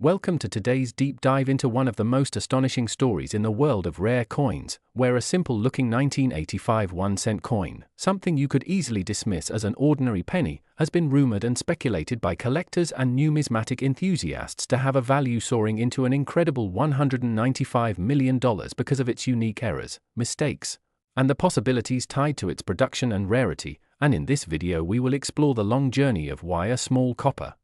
Welcome to today's deep dive into one of the most astonishing stories in the world of rare coins, where a simple-looking 1985 1-cent coin, something you could easily dismiss as an ordinary penny, has been rumored and speculated by collectors and numismatic enthusiasts to have a value soaring into an incredible $195 million because of its unique errors, mistakes, and the possibilities tied to its production and rarity. And in this video we will explore the long journey of why a small copper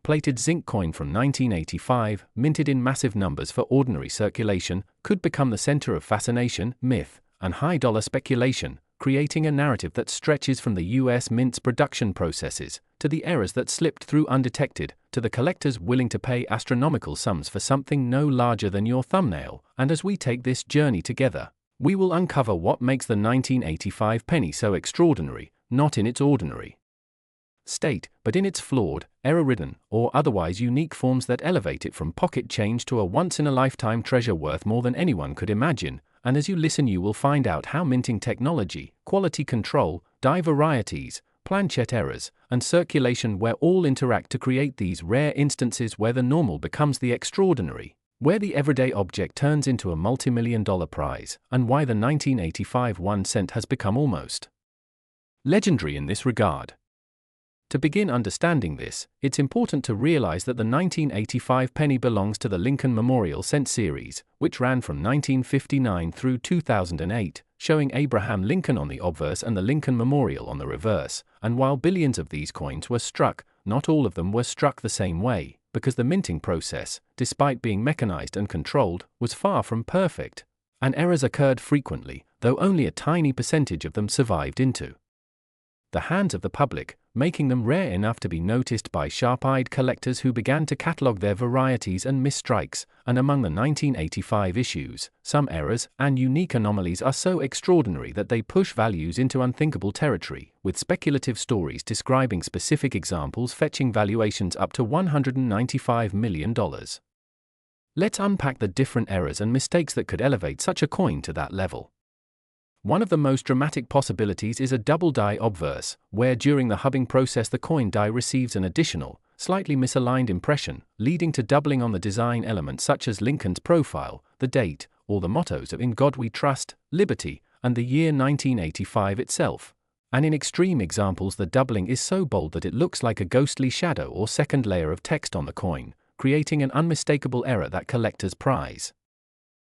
plated zinc coin from 1985, minted in massive numbers for ordinary circulation, could become the center of fascination, myth, and high-dollar speculation, creating a narrative that stretches from the U.S. Mint's production processes, to the errors that slipped through undetected, to the collectors willing to pay astronomical sums for something no larger than your thumbnail. And as we take this journey together, we will uncover what makes the 1985 penny so extraordinary, not in its ordinary state, but in its flawed, error-ridden, or otherwise unique forms that elevate it from pocket change to a once-in-a-lifetime treasure worth more than anyone could imagine. And as you listen, you will find out how minting technology, quality control, die varieties, planchet errors, and circulation where all interact to create these rare instances where the normal becomes the extraordinary, where the everyday object turns into a multi-million-dollar prize, and why the 1985 1 cent has become almost legendary in this regard. To begin understanding this, it's important to realize that the 1985 penny belongs to the Lincoln Memorial Cent series, which ran from 1959 through 2008, showing Abraham Lincoln on the obverse and the Lincoln Memorial on the reverse. And while billions of these coins were struck, not all of them were struck the same way, because the minting process, despite being mechanized and controlled, was far from perfect, and errors occurred frequently, though only a tiny percentage of them survived into the hands of the public, making them rare enough to be noticed by sharp-eyed collectors who began to catalog their varieties and misstrikes. And among the 1985 issues, some errors and unique anomalies are so extraordinary that they push values into unthinkable territory, with speculative stories describing specific examples fetching valuations up to $195 million. Let's unpack the different errors and mistakes that could elevate such a coin to that level. One of the most dramatic possibilities is a double die obverse, where during the hubbing process the coin die receives an additional, slightly misaligned impression, leading to doubling on the design elements such as Lincoln's profile, the date, or the mottos of "In God We Trust," "Liberty," and the year 1985 itself. And in extreme examples the doubling is so bold that it looks like a ghostly shadow or second layer of text on the coin, creating an unmistakable error that collectors prize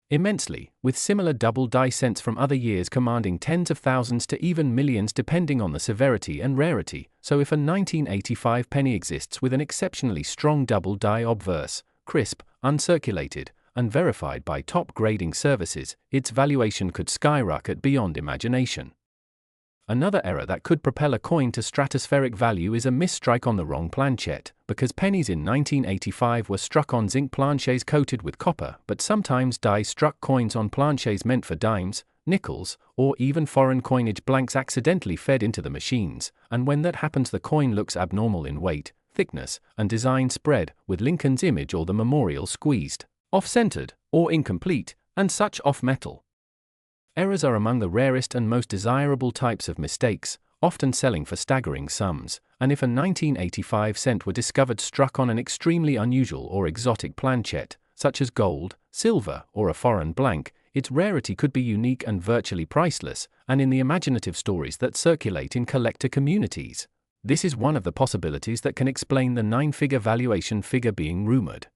immensely, with similar double die cents from other years commanding tens of thousands to even millions depending on the severity and rarity. So if a 1985 penny exists with an exceptionally strong double die obverse, crisp, uncirculated, and verified by top grading services, its valuation could skyrocket beyond imagination. Another error that could propel a coin to stratospheric value is a misstrike on the wrong planchet, because pennies in 1985 were struck on zinc planchets coated with copper, but sometimes die struck coins on planchets meant for dimes, nickels, or even foreign coinage blanks accidentally fed into the machines, and when that happens the coin looks abnormal in weight, thickness, and design spread, with Lincoln's image or the memorial squeezed, off-centered, or incomplete, and such off metal. Errors are among the rarest and most desirable types of mistakes, often selling for staggering sums, and if a 1985 cent were discovered struck on an extremely unusual or exotic planchet, such as gold, silver, or a foreign blank, its rarity could be unique and virtually priceless. And in the imaginative stories that circulate in collector communities, this is one of the possibilities that can explain the 9-figure valuation figure being rumored.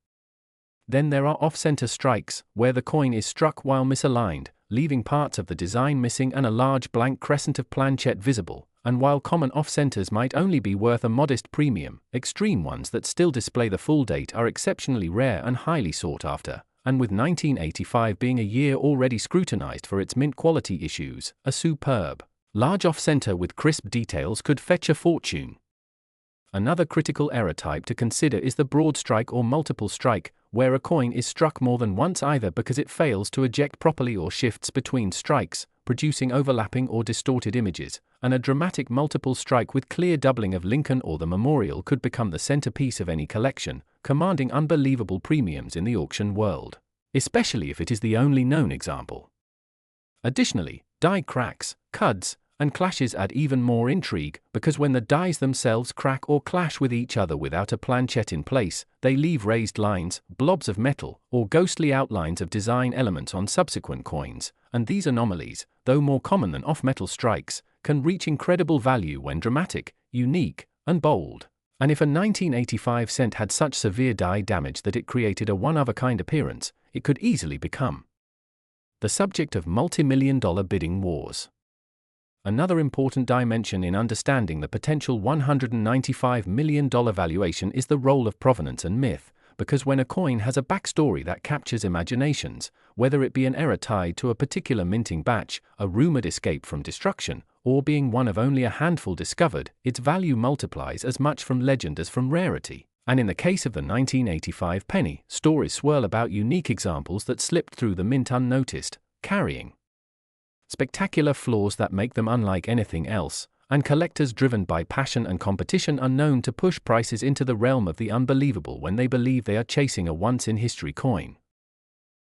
Then there are off-center strikes, where the coin is struck while misaligned, leaving parts of the design missing and a large blank crescent of planchet visible. And while common off-centers might only be worth a modest premium, extreme ones that still display the full date are exceptionally rare and highly sought after. And with 1985 being a year already scrutinized for its mint quality issues, a superb, large off-center with crisp details could fetch a fortune. Another critical error type to consider is the broad strike or multiple strike, where a coin is struck more than once either because it fails to eject properly or shifts between strikes, producing overlapping or distorted images. And a dramatic multiple strike with clear doubling of Lincoln or the Memorial could become the centerpiece of any collection, commanding unbelievable premiums in the auction world, especially if it is the only known example. Additionally, die cracks, cuds, And clashes add even more intrigue, because when the dies themselves crack or clash with each other without a planchette in place, they leave raised lines, blobs of metal, or ghostly outlines of design elements on subsequent coins, and these anomalies, though more common than off-metal strikes, can reach incredible value when dramatic, unique, and bold. And if a 1985 cent had such severe die damage that it created a one-of-a-kind appearance, it could easily become the subject of multi-million-dollar bidding wars. Another important dimension in understanding the potential $195 million valuation is the role of provenance and myth, because when a coin has a backstory that captures imaginations, whether it be an error tied to a particular minting batch, a rumored escape from destruction, or being one of only a handful discovered, its value multiplies as much from legend as from rarity. And in the case of the 1985 penny, stories swirl about unique examples that slipped through the mint unnoticed, carrying spectacular flaws that make them unlike anything else, and collectors driven by passion and competition are known to push prices into the realm of the unbelievable when they believe they are chasing a once-in-history coin.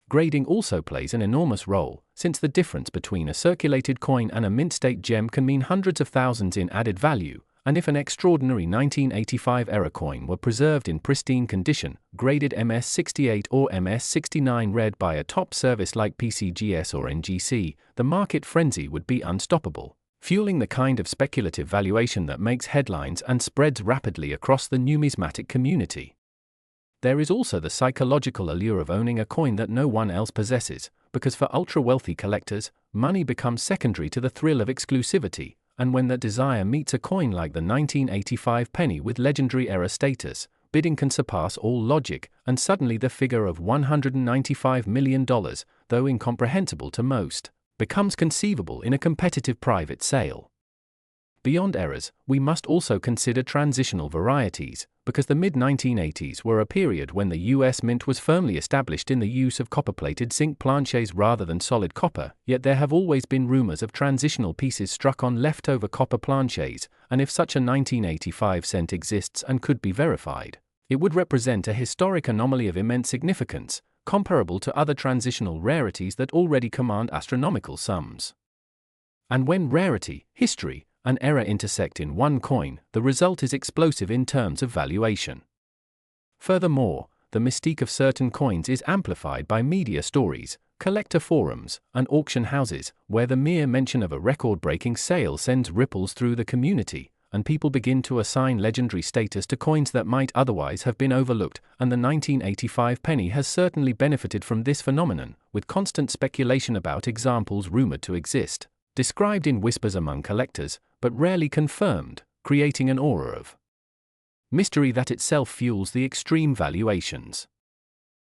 Grading also plays an enormous role, since the difference between a circulated coin and a mint-state gem can mean hundreds of thousands in added value, and if an extraordinary 1985 era coin were preserved in pristine condition, graded MS68 or MS69 read by a top service like PCGS or NGC, the market frenzy would be unstoppable, fueling the kind of speculative valuation that makes headlines and spreads rapidly across the numismatic community. There is also the psychological allure of owning a coin that no one else possesses, because for ultra-wealthy collectors, money becomes secondary to the thrill of exclusivity, and when that desire meets a coin like the 1985 penny with legendary era status, bidding can surpass all logic, and suddenly the figure of $195 million, though incomprehensible to most, becomes conceivable in a competitive private sale. Beyond errors, we must also consider transitional varieties, because the mid-1980s were a period when the US Mint was firmly established in the use of copper-plated zinc planchets rather than solid copper, yet there have always been rumors of transitional pieces struck on leftover copper planchets, and if such a 1985 cent exists and could be verified, it would represent a historic anomaly of immense significance, comparable to other transitional rarities that already command astronomical sums. And when rarity, history, and error intersect in one coin, the result is explosive in terms of valuation. Furthermore, the mystique of certain coins is amplified by media stories, collector forums, and auction houses, where the mere mention of a record-breaking sale sends ripples through the community, and people begin to assign legendary status to coins that might otherwise have been overlooked, and the 1985 penny has certainly benefited from this phenomenon, with constant speculation about examples rumored to exist, described in whispers among collectors, but rarely confirmed, creating an aura of mystery that itself fuels the extreme valuations.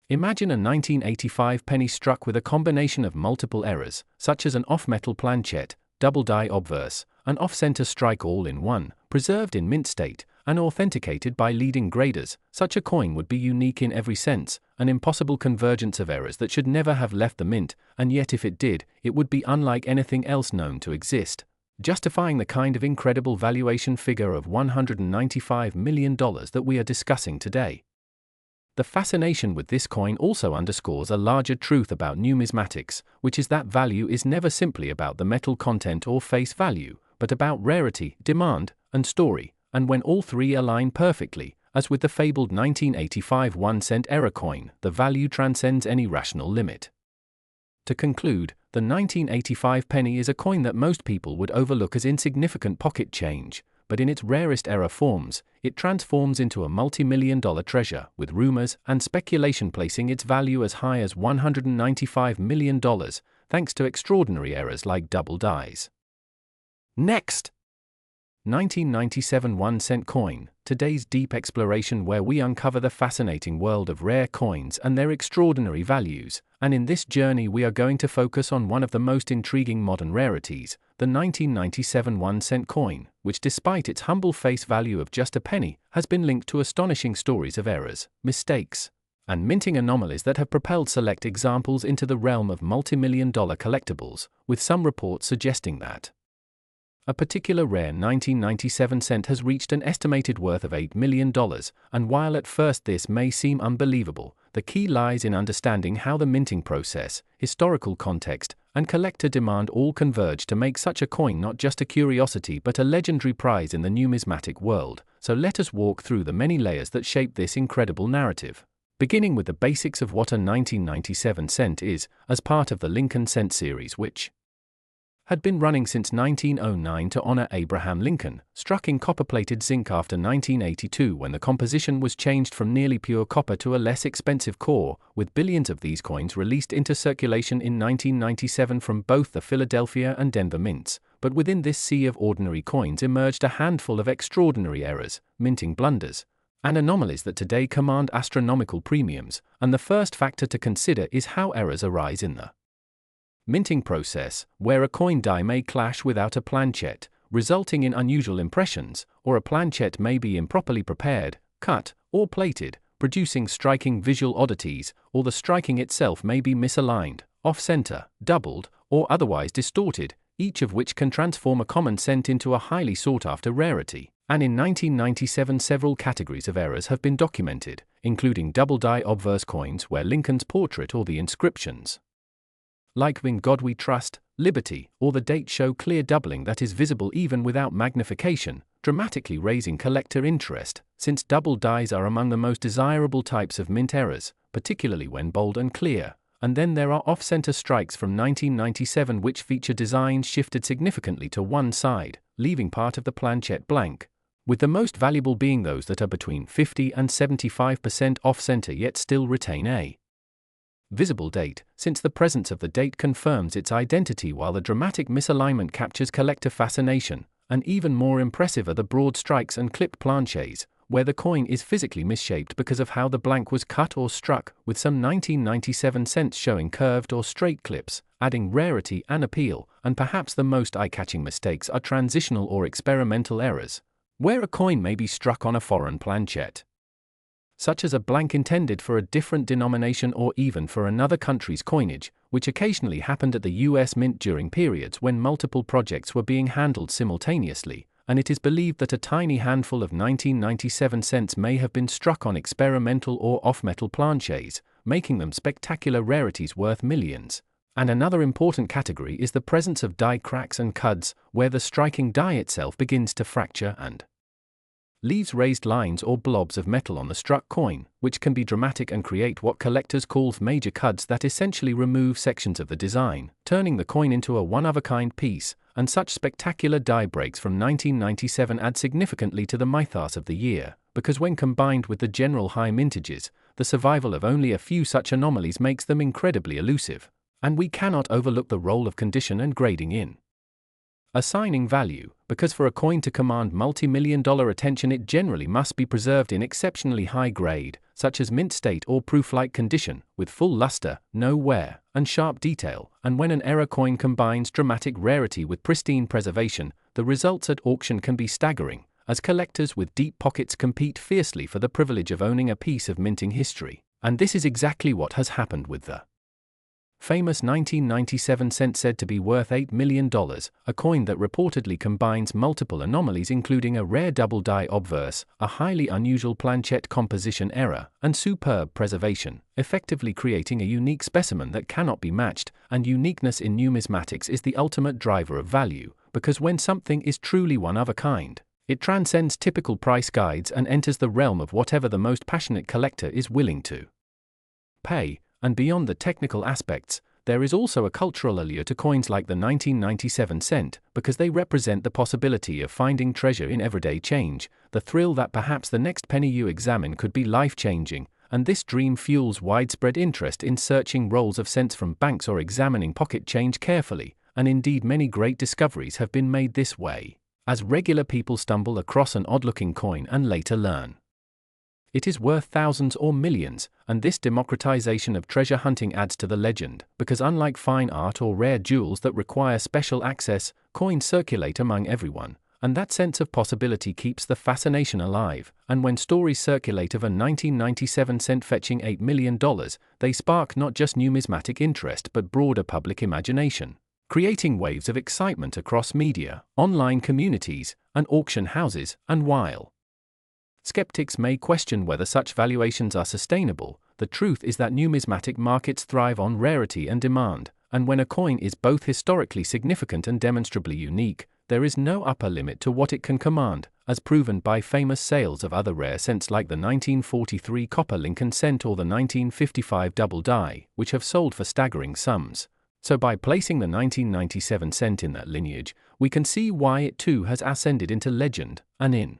Imagine a 1985 penny struck with a combination of multiple errors, such as an off-metal planchette, double die obverse, an off-center strike all in one, preserved in mint state, and authenticated by leading graders. Such a coin would be unique in every sense, an impossible convergence of errors that should never have left the mint, and yet if it did, it would be unlike anything else known to exist, justifying the kind of incredible valuation figure of $195 million that we are discussing today. The fascination with this coin also underscores a larger truth about numismatics, which is that value is never simply about the metal content or face value, but about rarity, demand, and story, and when all three align perfectly, as with the fabled 1985 1-cent error coin, the value transcends any rational limit. To conclude, the 1985 penny is a coin that most people would overlook as insignificant pocket change, but in its rarest error forms, it transforms into a multi-million-dollar treasure, with rumors and speculation placing its value as high as $195 million, thanks to extraordinary errors like double dies. Next! 1997 1-cent coin, today's deep exploration where we uncover the fascinating world of rare coins and their extraordinary values, and in this journey we are going to focus on one of the most intriguing modern rarities, the 1997 1-cent coin, which despite its humble face value of just a penny, has been linked to astonishing stories of errors, mistakes, and minting anomalies that have propelled select examples into the realm of multi-million-dollar collectibles, with some reports suggesting that a particular rare 1997 cent has reached an estimated worth of $8 million, and while at first this may seem unbelievable, the key lies in understanding how the minting process, historical context, and collector demand all converge to make such a coin not just a curiosity but a legendary prize in the numismatic world. So let us walk through the many layers that shape this incredible narrative. Beginning with the basics of what a 1997 cent is, as part of the Lincoln cent series, which had been running since 1909 to honor Abraham Lincoln, struck in copper-plated zinc after 1982 when the composition was changed from nearly pure copper to a less expensive core, with billions of these coins released into circulation in 1997 from both the Philadelphia and Denver mints. But within this sea of ordinary coins emerged a handful of extraordinary errors, minting blunders, and anomalies that today command astronomical premiums, and the first factor to consider is how errors arise in the minting process, where a coin die may clash without a planchet, resulting in unusual impressions, or a planchet may be improperly prepared, cut, or plated, producing striking visual oddities, or the striking itself may be misaligned, off-center, doubled, or otherwise distorted, each of which can transform a common cent into a highly sought-after rarity. And in 1997 several categories of errors have been documented, including double-die obverse coins where Lincoln's portrait or the inscriptions like "In God We Trust," "Liberty," or the date show clear doubling that is visible even without magnification, dramatically raising collector interest, since double dies are among the most desirable types of mint errors, particularly when bold and clear. And then there are off-center strikes from 1997 which feature designs shifted significantly to one side, leaving part of the planchet blank, with the most valuable being those that are between 50 and 75% off-center yet still retain a visible date, since the presence of the date confirms its identity while the dramatic misalignment captures collector fascination. And even more impressive are the broad strikes and clipped planchets, where the coin is physically misshaped because of how the blank was cut or struck, with some 1997 cents showing curved or straight clips, adding rarity and appeal. And perhaps the most eye-catching mistakes are transitional or experimental errors, where a coin may be struck on a foreign planchet, such as a blank intended for a different denomination or even for another country's coinage, which occasionally happened at the US Mint during periods when multiple projects were being handled simultaneously, and it is believed that a tiny handful of 1997 cents may have been struck on experimental or off-metal planchets, making them spectacular rarities worth millions. And another important category is the presence of die cracks and cuds, where the striking die itself begins to fracture and leaves raised lines or blobs of metal on the struck coin, which can be dramatic and create what collectors call major cuds that essentially remove sections of the design, turning the coin into a one-of-a-kind piece. And such spectacular die breaks from 1997 add significantly to the mythos of the year, because when combined with the general high mintages, the survival of only a few such anomalies makes them incredibly elusive. And we cannot overlook the role of condition and grading in assigning value, because for a coin to command multi-million-dollar attention it generally must be preserved in exceptionally high grade, such as mint state or proof-like condition, with full luster, no wear, and sharp detail. And when an error coin combines dramatic rarity with pristine preservation, the results at auction can be staggering, as collectors with deep pockets compete fiercely for the privilege of owning a piece of minting history. And this is exactly what has happened with the famous 1997 cent said to be worth $8 million, a coin that reportedly combines multiple anomalies including a rare double-die obverse, a highly unusual planchet composition error, and superb preservation, effectively creating a unique specimen that cannot be matched. And uniqueness in numismatics is the ultimate driver of value, because when something is truly one of a kind, it transcends typical price guides and enters the realm of whatever the most passionate collector is willing to pay. And beyond the technical aspects, there is also a cultural allure to coins like the 1997 cent, because they represent the possibility of finding treasure in everyday change, the thrill that perhaps the next penny you examine could be life-changing, and this dream fuels widespread interest in searching rolls of cents from banks or examining pocket change carefully. And indeed many great discoveries have been made this way, as regular people stumble across an odd-looking coin and later learn it is worth thousands or millions. And this democratization of treasure hunting adds to the legend, because unlike fine art or rare jewels that require special access, coins circulate among everyone, and that sense of possibility keeps the fascination alive. And when stories circulate of a 1997 cent fetching $8 million, they spark not just numismatic interest but broader public imagination, creating waves of excitement across media, online communities, and auction houses. And while skeptics may question whether such valuations are sustainable, the truth is that numismatic markets thrive on rarity and demand, and when a coin is both historically significant and demonstrably unique, there is no upper limit to what it can command, as proven by famous sales of other rare cents like the 1943 copper Lincoln cent or the 1955 double die, which have sold for staggering sums. So by placing the 1997 cent in that lineage, we can see why it too has ascended into legend, and in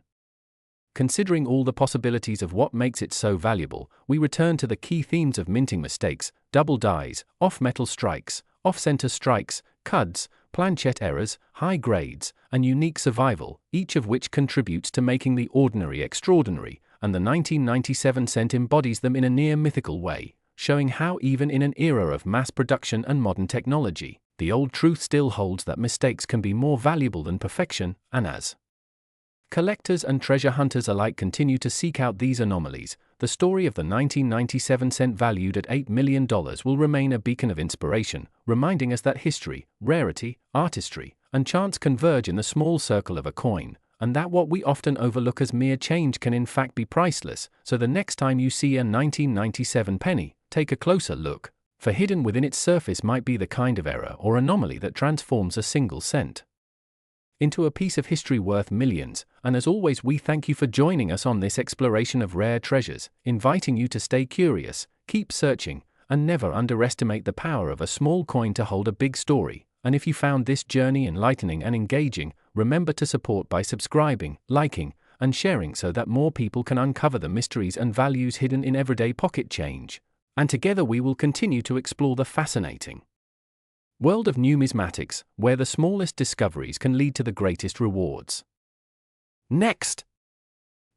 considering all the possibilities of what makes it so valuable, we return to the key themes of minting mistakes, double dies, off-metal strikes, off-center strikes, cuds, planchette errors, high grades, and unique survival, each of which contributes to making the ordinary extraordinary, and the 1997 cent embodies them in a near-mythical way, showing how even in an era of mass production and modern technology, the old truth still holds that mistakes can be more valuable than perfection, and as collectors and treasure hunters alike continue to seek out these anomalies, the story of the 1997 cent valued at $8 million will remain a beacon of inspiration, reminding us that history, rarity, artistry, and chance converge in the small circle of a coin, and that what we often overlook as mere change can in fact be priceless. So the next time you see a 1997 penny, take a closer look, for hidden within its surface might be the kind of error or anomaly that transforms a single cent into a piece of history worth millions. And as always, we thank you for joining us on this exploration of rare treasures, inviting you to stay curious, keep searching, and never underestimate the power of a small coin to hold a big story. And if you found this journey enlightening and engaging, remember to support by subscribing, liking, and sharing so that more people can uncover the mysteries and values hidden in everyday pocket change. And together we will continue to explore the fascinating world of numismatics, where the smallest discoveries can lead to the greatest rewards. Next,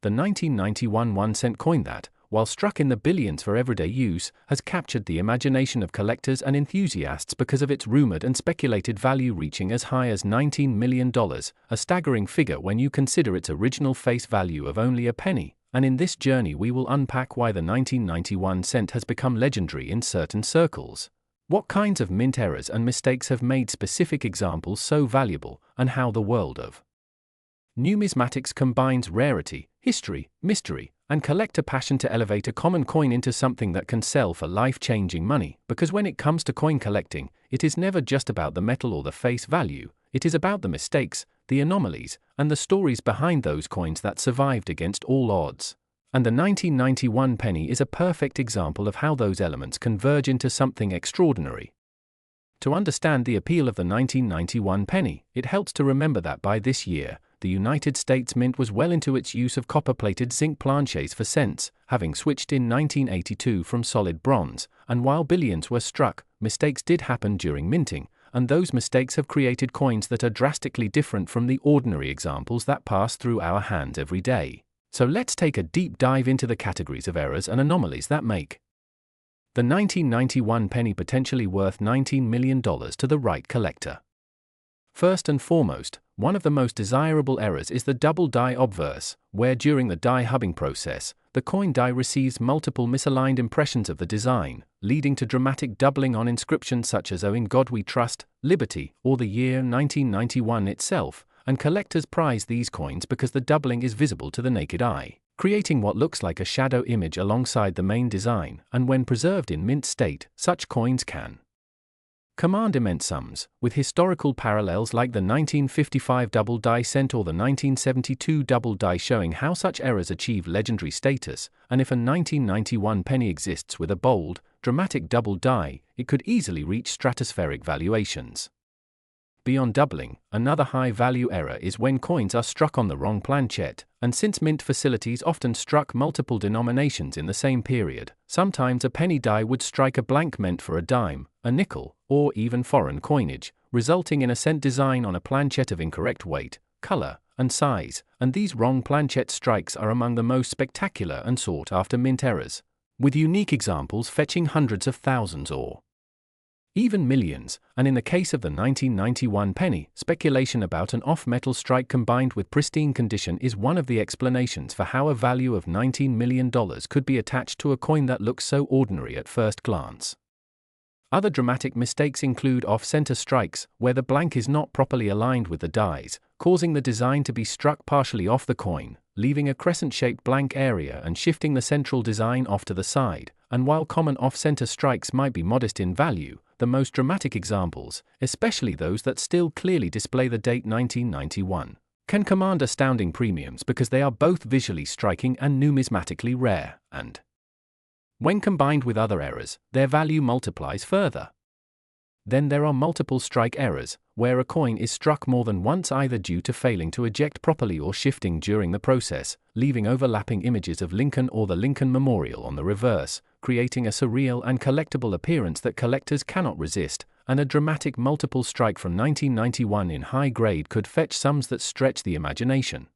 the 1991 1-cent coin that, while struck in the billions for everyday use, has captured the imagination of collectors and enthusiasts because of its rumored and speculated value reaching as high as $19 million, a staggering figure when you consider its original face value of only a penny. And in this journey we will unpack why the 1991 cent has become legendary in certain circles, what kinds of mint errors and mistakes have made specific examples so valuable, and how the world of numismatics combines rarity, history, mystery, and collector passion to elevate a common coin into something that can sell for life-changing money. Because when it comes to coin collecting, it is never just about the metal or the face value, it is about the mistakes, the anomalies, and the stories behind those coins that survived against all odds. And the 1991 penny is a perfect example of how those elements converge into something extraordinary. To understand the appeal of the 1991 penny, it helps to remember that by this year, the United States Mint was well into its use of copper-plated zinc planchets for cents, having switched in 1982 from solid bronze, and while billions were struck, mistakes did happen during minting, and those mistakes have created coins that are drastically different from the ordinary examples that pass through our hands every day. So let's take a deep dive into the categories of errors and anomalies that make the 1991 penny potentially worth $19 million to the right collector. First and foremost, one of the most desirable errors is the double die obverse, where during the die hubbing process, the coin die receives multiple misaligned impressions of the design, leading to dramatic doubling on inscriptions such as "Oh in God We Trust," "Liberty," or the year 1991 itself, and collectors prize these coins because the doubling is visible to the naked eye, creating what looks like a shadow image alongside the main design. And when preserved in mint state, such coins can command immense sums, with historical parallels like the 1955 double die cent or the 1972 double die showing how such errors achieve legendary status. And if a 1991 penny exists with a bold, dramatic double die, it could easily reach stratospheric valuations. Beyond doubling, another high-value error is when coins are struck on the wrong planchette, and since mint facilities often struck multiple denominations in the same period, sometimes a penny die would strike a blank meant for a dime, a nickel, or even foreign coinage, resulting in a cent design on a planchette of incorrect weight, color, and size. And these wrong planchette strikes are among the most spectacular and sought-after mint errors, with unique examples fetching hundreds of thousands or even millions. And in the case of the 1991 penny, speculation about an off-metal strike combined with pristine condition is one of the explanations for how a value of $19 million could be attached to a coin that looks so ordinary at first glance. Other dramatic mistakes include off-center strikes, where the blank is not properly aligned with the dies, causing the design to be struck partially off the coin, leaving a crescent-shaped blank area and shifting the central design off to the side. And while common off-center strikes might be modest in value, the most dramatic examples, especially those that still clearly display the date 1991, can command astounding premiums because they are both visually striking and numismatically rare, and when combined with other errors, their value multiplies further. Then there are multiple strike errors, where a coin is struck more than once either due to failing to eject properly or shifting during the process, leaving overlapping images of Lincoln or the Lincoln Memorial on the reverse, creating a surreal and collectible appearance that collectors cannot resist, and a dramatic multiple strike from 1991 in high grade could fetch sums that stretch the imagination.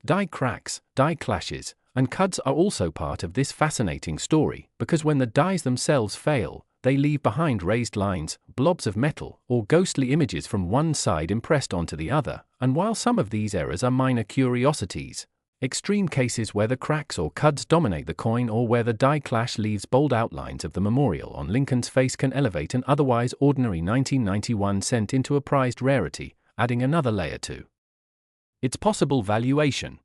Die cracks, die clashes, and cuts are also part of this fascinating story, because when the dies themselves fail, they leave behind raised lines, blobs of metal, or ghostly images from one side impressed onto the other, and while some of these errors are minor curiosities, extreme cases where the cracks or cuds dominate the coin or where the die clash leaves bold outlines of the memorial on Lincoln's face can elevate an otherwise ordinary 1991 cent into a prized rarity, adding another layer to its possible valuation.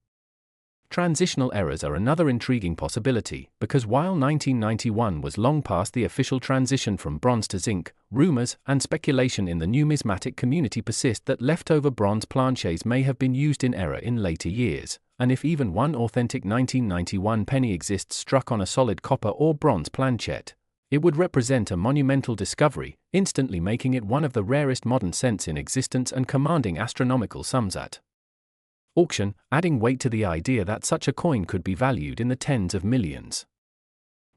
Transitional errors are another intriguing possibility, because while 1991 was long past the official transition from bronze to zinc, rumors and speculation in the numismatic community persist that leftover bronze planchets may have been used in error in later years, and if even one authentic 1991 penny exists struck on a solid copper or bronze planchet, it would represent a monumental discovery, instantly making it one of the rarest modern cents in existence and commanding astronomical sums at auction, adding weight to the idea that such a coin could be valued in the tens of millions.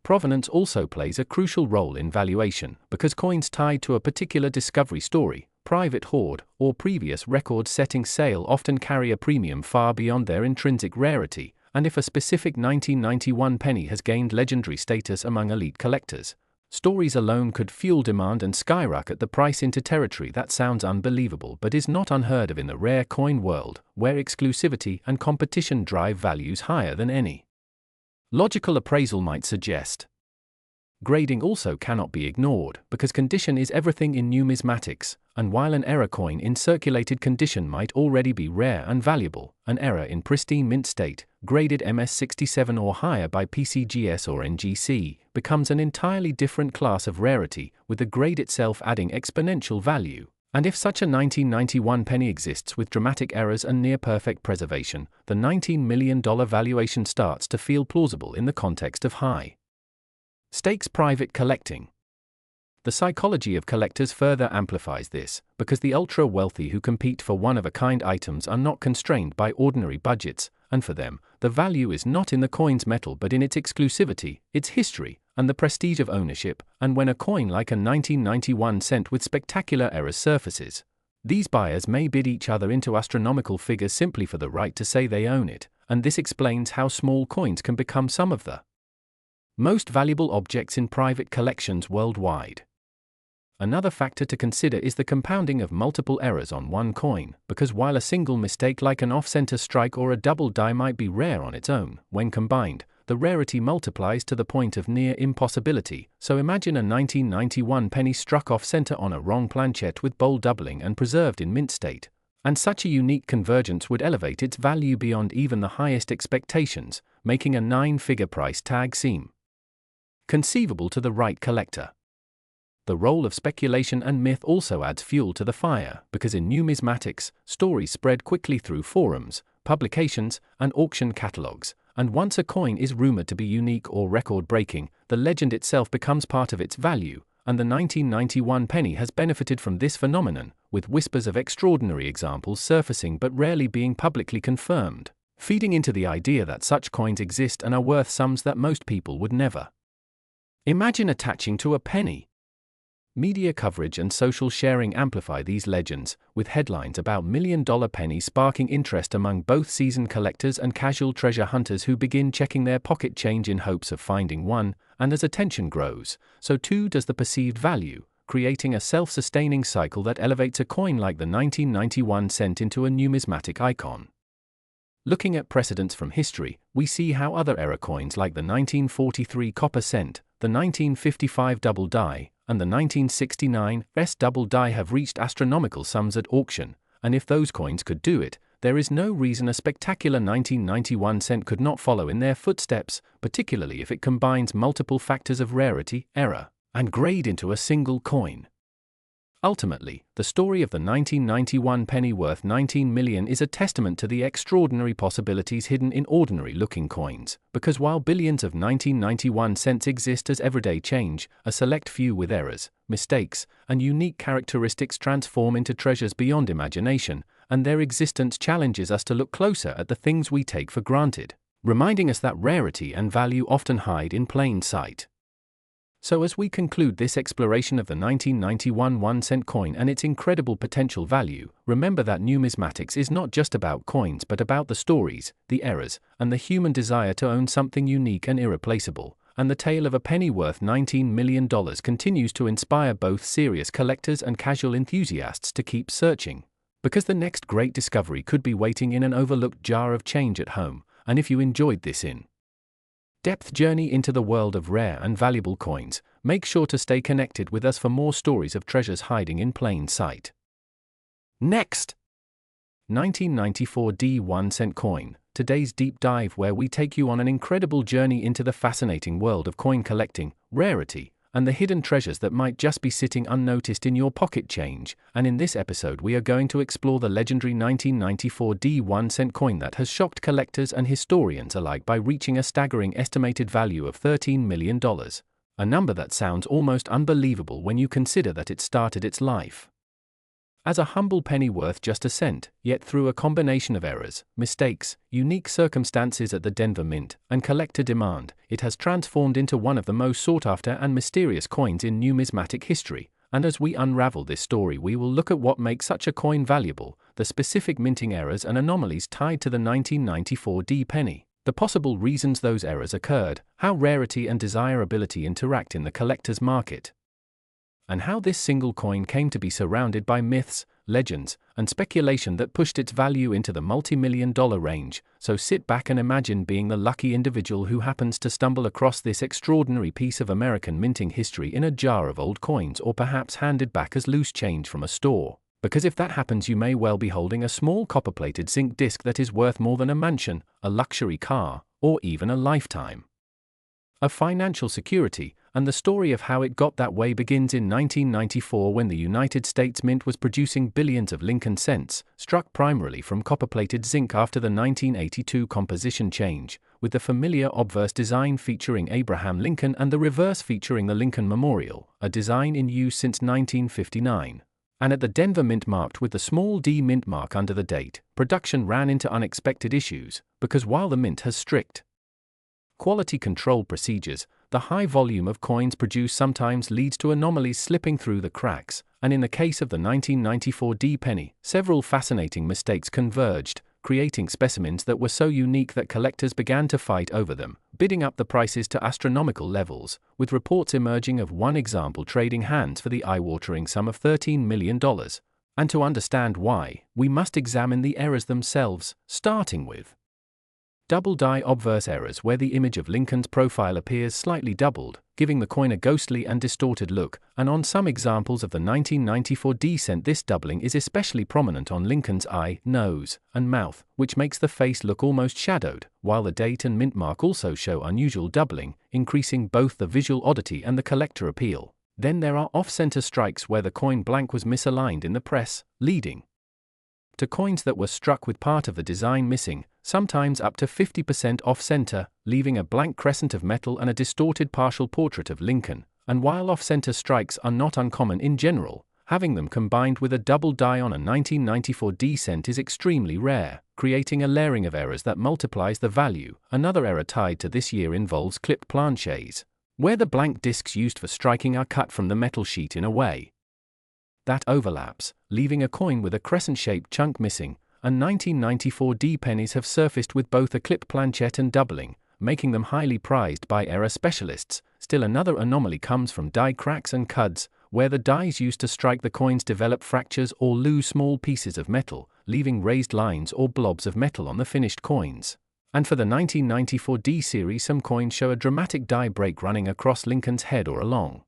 Provenance also plays a crucial role in valuation, because coins tied to a particular discovery story, private hoard, or previous record-setting sale often carry a premium far beyond their intrinsic rarity, and if a specific 1991 penny has gained legendary status among elite collectors, stories alone could fuel demand and skyrocket the price into territory that sounds unbelievable but is not unheard of in the rare coin world, where exclusivity and competition drive values higher than any logical appraisal might suggest. Grading also cannot be ignored, because condition is everything in numismatics, and while an error coin in circulated condition might already be rare and valuable, an error in pristine mint state, graded MS67 or higher by PCGS or NGC, becomes an entirely different class of rarity, with the grade itself adding exponential value. And if such a 1991 penny exists with dramatic errors and near-perfect preservation, the $19 million valuation starts to feel plausible in the context of high stakes private collecting. The psychology of collectors further amplifies this, because the ultra-wealthy who compete for one-of-a-kind items are not constrained by ordinary budgets, and for them, the value is not in the coin's metal but in its exclusivity, its history, and the prestige of ownership. And when a coin like a 1991 cent with spectacular errors surfaces, these buyers may bid each other into astronomical figures simply for the right to say they own it, and this explains how small coins can become some of the most valuable objects in private collections worldwide. Another factor to consider is the compounding of multiple errors on one coin, because while a single mistake like an off-center strike or a double die might be rare on its own, when combined, the rarity multiplies to the point of near impossibility. So imagine a 1991 penny struck off-center on a wrong planchet with bold doubling and preserved in mint state, and such a unique convergence would elevate its value beyond even the highest expectations, making a 9-figure price tag seem conceivable to the right collector. The role of speculation and myth also adds fuel to the fire, because in numismatics, stories spread quickly through forums, publications, and auction catalogs, and once a coin is rumored to be unique or record-breaking, the legend itself becomes part of its value, and the 1991 penny has benefited from this phenomenon, with whispers of extraordinary examples surfacing but rarely being publicly confirmed, feeding into the idea that such coins exist and are worth sums that most people would never imagine attaching to a penny. Media coverage and social sharing amplify these legends, with headlines about million-dollar pennies sparking interest among both seasoned collectors and casual treasure hunters who begin checking their pocket change in hopes of finding one, and as attention grows, so too does the perceived value, creating a self-sustaining cycle that elevates a coin like the 1991 cent into a numismatic icon. Looking at precedents from history, we see how other era coins like the 1943 copper cent, the 1955 double die, and the 1969 double die have reached astronomical sums at auction, and if those coins could do it, there is no reason a spectacular 1991 cent could not follow in their footsteps, particularly if it combines multiple factors of rarity, error, and grade into a single coin. Ultimately, the story of the 1991 penny worth 19 million is a testament to the extraordinary possibilities hidden in ordinary-looking coins, because while billions of 1991 cents exist as everyday change, a select few with errors, mistakes, and unique characteristics transform into treasures beyond imagination, and their existence challenges us to look closer at the things we take for granted, reminding us that rarity and value often hide in plain sight. So as we conclude this exploration of the 1991 1-cent coin and its incredible potential value, remember that numismatics is not just about coins but about the stories, the errors, and the human desire to own something unique and irreplaceable. And the tale of a penny worth $19 million continues to inspire both serious collectors and casual enthusiasts to keep searching, because the next great discovery could be waiting in an overlooked jar of change at home. And if you enjoyed this in-depth journey into the world of rare and valuable coins, make sure to stay connected with us for more stories of treasures hiding in plain sight. Next, 1994 1-cent coin, today's deep dive where we take you on an incredible journey into the fascinating world of coin collecting, rarity, and the hidden treasures that might just be sitting unnoticed in your pocket change. And in this episode we are going to explore the legendary 1994 1-cent coin that has shocked collectors and historians alike by reaching a staggering estimated value of $13 million, a number that sounds almost unbelievable when you consider that it started its life as a humble penny worth just a cent, yet through a combination of errors, mistakes, unique circumstances at the Denver Mint, and collector demand, it has transformed into one of the most sought-after and mysterious coins in numismatic history. And as we unravel this story, we will look at what makes such a coin valuable, the specific minting errors and anomalies tied to the 1994 penny, the possible reasons those errors occurred, how rarity and desirability interact in the collector's market, and how this single coin came to be surrounded by myths, legends, and speculation that pushed its value into the multi-million-dollar range. So sit back and imagine being the lucky individual who happens to stumble across this extraordinary piece of American minting history in a jar of old coins, or perhaps handed back as loose change from a store. Because if that happens, you may well be holding a small copper-plated zinc disc that is worth more than a mansion, a luxury car, or even a lifetime of financial security. And the story of how it got that way begins in 1994 when the United States Mint was producing billions of Lincoln cents, struck primarily from copper-plated zinc after the 1982 composition change, with the familiar obverse design featuring Abraham Lincoln and the reverse featuring the Lincoln Memorial, a design in use since 1959. And at the Denver Mint marked with the small d mint mark under the date, production ran into unexpected issues, because while the Mint has strict quality control procedures, the high volume of coins produced sometimes leads to anomalies slipping through the cracks, and in the case of the 1994 penny, several fascinating mistakes converged, creating specimens that were so unique that collectors began to fight over them, bidding up the prices to astronomical levels, with reports emerging of one example trading hands for the eye-watering sum of $13 million. And to understand why, we must examine the errors themselves, starting with double die obverse errors, where the image of Lincoln's profile appears slightly doubled, giving the coin a ghostly and distorted look, and on some examples of the 1994 cent this doubling is especially prominent on Lincoln's eye, nose, and mouth, which makes the face look almost shadowed, while the date and mint mark also show unusual doubling, increasing both the visual oddity and the collector appeal. Then there are off-center strikes where the coin blank was misaligned in the press, leading to coins that were struck with part of the design missing, sometimes up to 50% off-center, leaving a blank crescent of metal and a distorted partial portrait of Lincoln. And while off-center strikes are not uncommon in general, having them combined with a double die on a 1994 cent is extremely rare, creating a layering of errors that multiplies the value. Another error tied to this year involves clipped planchets, where the blank discs used for striking are cut from the metal sheet in a way that overlaps, leaving a coin with a crescent-shaped chunk missing. And 1994 pennies have surfaced with both a clip planchet and doubling, making them highly prized by error specialists. Still another anomaly comes from die cracks and cuds, where the dies used to strike the coins develop fractures or lose small pieces of metal, leaving raised lines or blobs of metal on the finished coins. And for the 1994 series, some coins show a dramatic die break running across Lincoln's head or along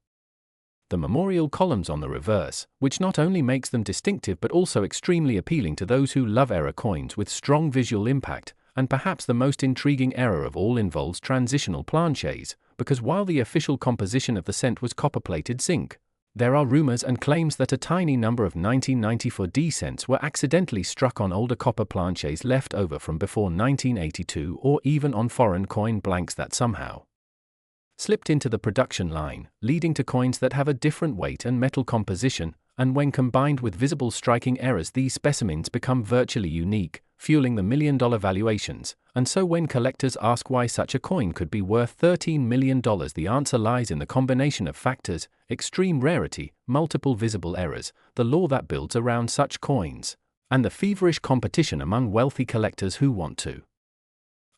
the memorial columns on the reverse, which not only makes them distinctive but also extremely appealing to those who love error coins with strong visual impact. And perhaps the most intriguing error of all involves transitional planchets, because while the official composition of the cent was copper-plated zinc, there are rumors and claims that a tiny number of 1994 D cents were accidentally struck on older copper planchets left over from before 1982, or even on foreign coin blanks that somehow slipped into the production line, leading to coins that have a different weight and metal composition, and when combined with visible striking errors, these specimens become virtually unique, fueling the million-dollar valuations. And so when collectors ask why such a coin could be worth $13 million, the answer lies in the combination of factors: extreme rarity, multiple visible errors, the law that builds around such coins, and the feverish competition among wealthy collectors who want to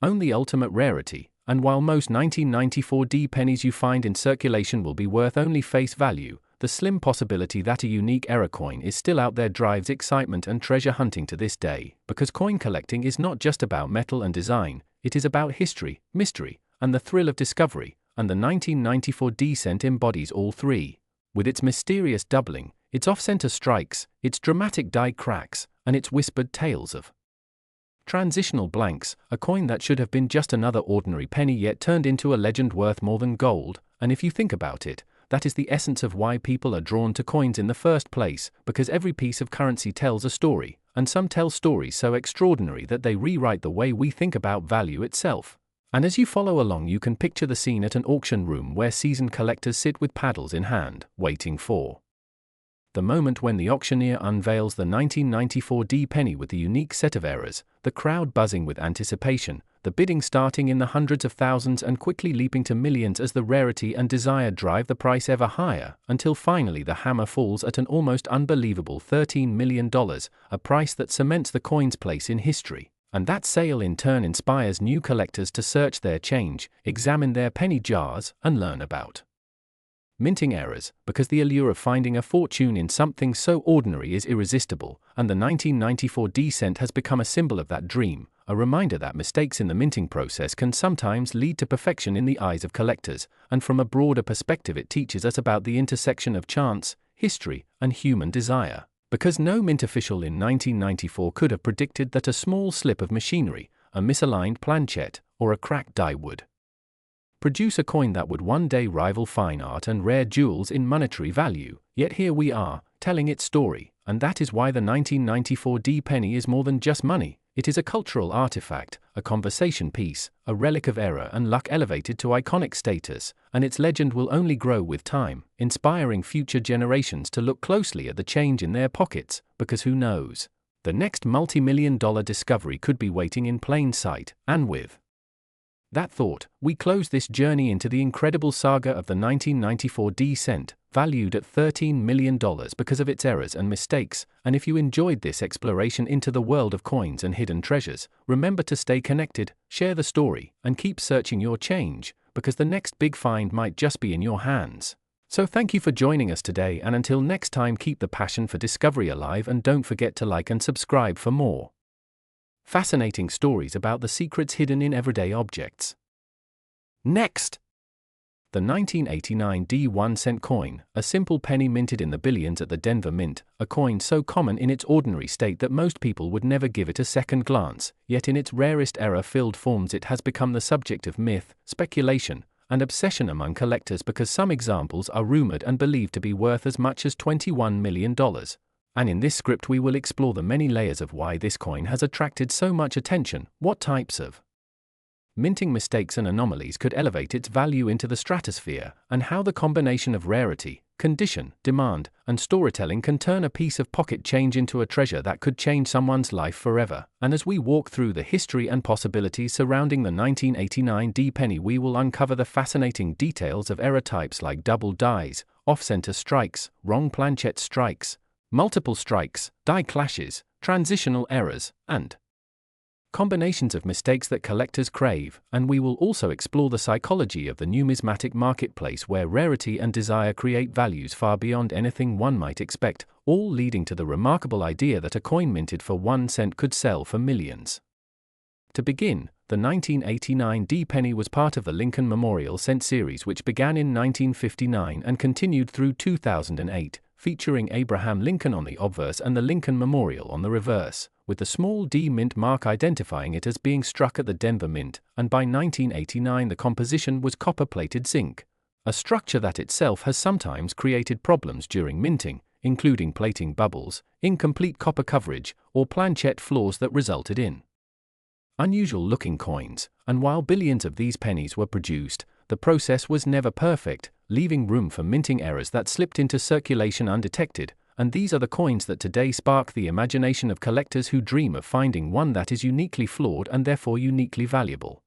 own the ultimate rarity. And while most 1994 D pennies you find in circulation will be worth only face value, the slim possibility that a unique error coin is still out there drives excitement and treasure hunting to this day, because coin collecting is not just about metal and design, it is about history, mystery, and the thrill of discovery, and the 1994 D cent embodies all three. With its mysterious doubling, its off-center strikes, its dramatic die cracks, and its whispered tales of transitional blanks, a coin that should have been just another ordinary penny yet turned into a legend worth more than gold. And if you think about it, that is the essence of why people are drawn to coins in the first place, because every piece of currency tells a story, and some tell stories so extraordinary that they rewrite the way we think about value itself. And as you follow along, you can picture the scene at an auction room where seasoned collectors sit with paddles in hand, waiting for the moment when the auctioneer unveils the 1994 D penny with the unique set of errors, the crowd buzzing with anticipation, the bidding starting in the hundreds of thousands and quickly leaping to millions as the rarity and desire drive the price ever higher, until finally the hammer falls at an almost unbelievable $13 million, a price that cements the coin's place in history. And that sale in turn inspires new collectors to search their change, examine their penny jars, and learn about minting errors, because the allure of finding a fortune in something so ordinary is irresistible, and the 1994 D cent has become a symbol of that dream, a reminder that mistakes in the minting process can sometimes lead to perfection in the eyes of collectors, and from a broader perspective it teaches us about the intersection of chance, history, and human desire, because no mint official in 1994 could have predicted that a small slip of machinery, a misaligned planchette, or a cracked die would produce a coin that would one day rival fine art and rare jewels in monetary value. Yet here we are, telling its story, and that is why the 1994 D penny is more than just money. It is a cultural artifact, a conversation piece, a relic of error and luck elevated to iconic status, and its legend will only grow with time, inspiring future generations to look closely at the change in their pockets, because who knows, the next multi-million-dollar discovery could be waiting in plain sight. And with that thought, we close this journey into the incredible saga of the 1994 D cent, valued at $13 million because of its errors and mistakes. And if you enjoyed this exploration into the world of coins and hidden treasures, remember to stay connected, share the story, and keep searching your change, because the next big find might just be in your hands. So thank you for joining us today, and until next time, keep the passion for discovery alive, and don't forget to like and subscribe for more fascinating stories about the secrets hidden in everyday objects. Next, the 1989 D 1-cent coin, a simple penny minted in the billions at the Denver Mint, a coin so common in its ordinary state that most people would never give it a second glance, yet in its rarest error-filled forms it has become the subject of myth, speculation, and obsession among collectors, because some examples are rumored and believed to be worth as much as $21 million. And in this script we will explore the many layers of why this coin has attracted so much attention, what types of minting mistakes and anomalies could elevate its value into the stratosphere, and how the combination of rarity, condition, demand, and storytelling can turn a piece of pocket change into a treasure that could change someone's life forever. And as we walk through the history and possibilities surrounding the 1989 D penny, we will uncover the fascinating details of error types like double dies, off-center strikes, wrong planchette strikes, multiple strikes, die clashes, transitional errors, and combinations of mistakes that collectors crave. And we will also explore the psychology of the numismatic marketplace, where rarity and desire create values far beyond anything one might expect, all leading to the remarkable idea that a coin minted for 1 cent could sell for millions. To begin, the 1989 D penny was part of the Lincoln Memorial Cent series, which began in 1959 and continued through 2008, featuring Abraham Lincoln on the obverse and the Lincoln Memorial on the reverse, with the small d mint mark identifying it as being struck at the Denver Mint, and by 1989 the composition was copper-plated zinc, a structure that itself has sometimes created problems during minting, including plating bubbles, incomplete copper coverage, or planchette flaws that resulted in unusual-looking coins, and while billions of these pennies were produced, the process was never perfect, leaving room for minting errors that slipped into circulation undetected, and these are the coins that today spark the imagination of collectors who dream of finding one that is uniquely flawed and therefore uniquely valuable.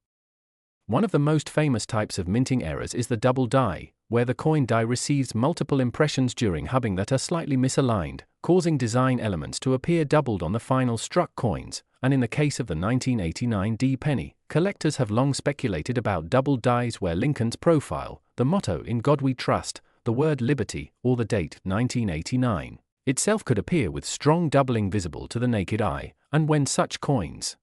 One of the most famous types of minting errors is the double die, where the coin die receives multiple impressions during hubbing that are slightly misaligned, causing design elements to appear doubled on the final struck coins, and in the case of the 1989 D penny, collectors have long speculated about double dies where Lincoln's profile, the motto "In God We Trust," the word liberty, or the date 1989 itself could appear with strong doubling visible to the naked eye, and when such coins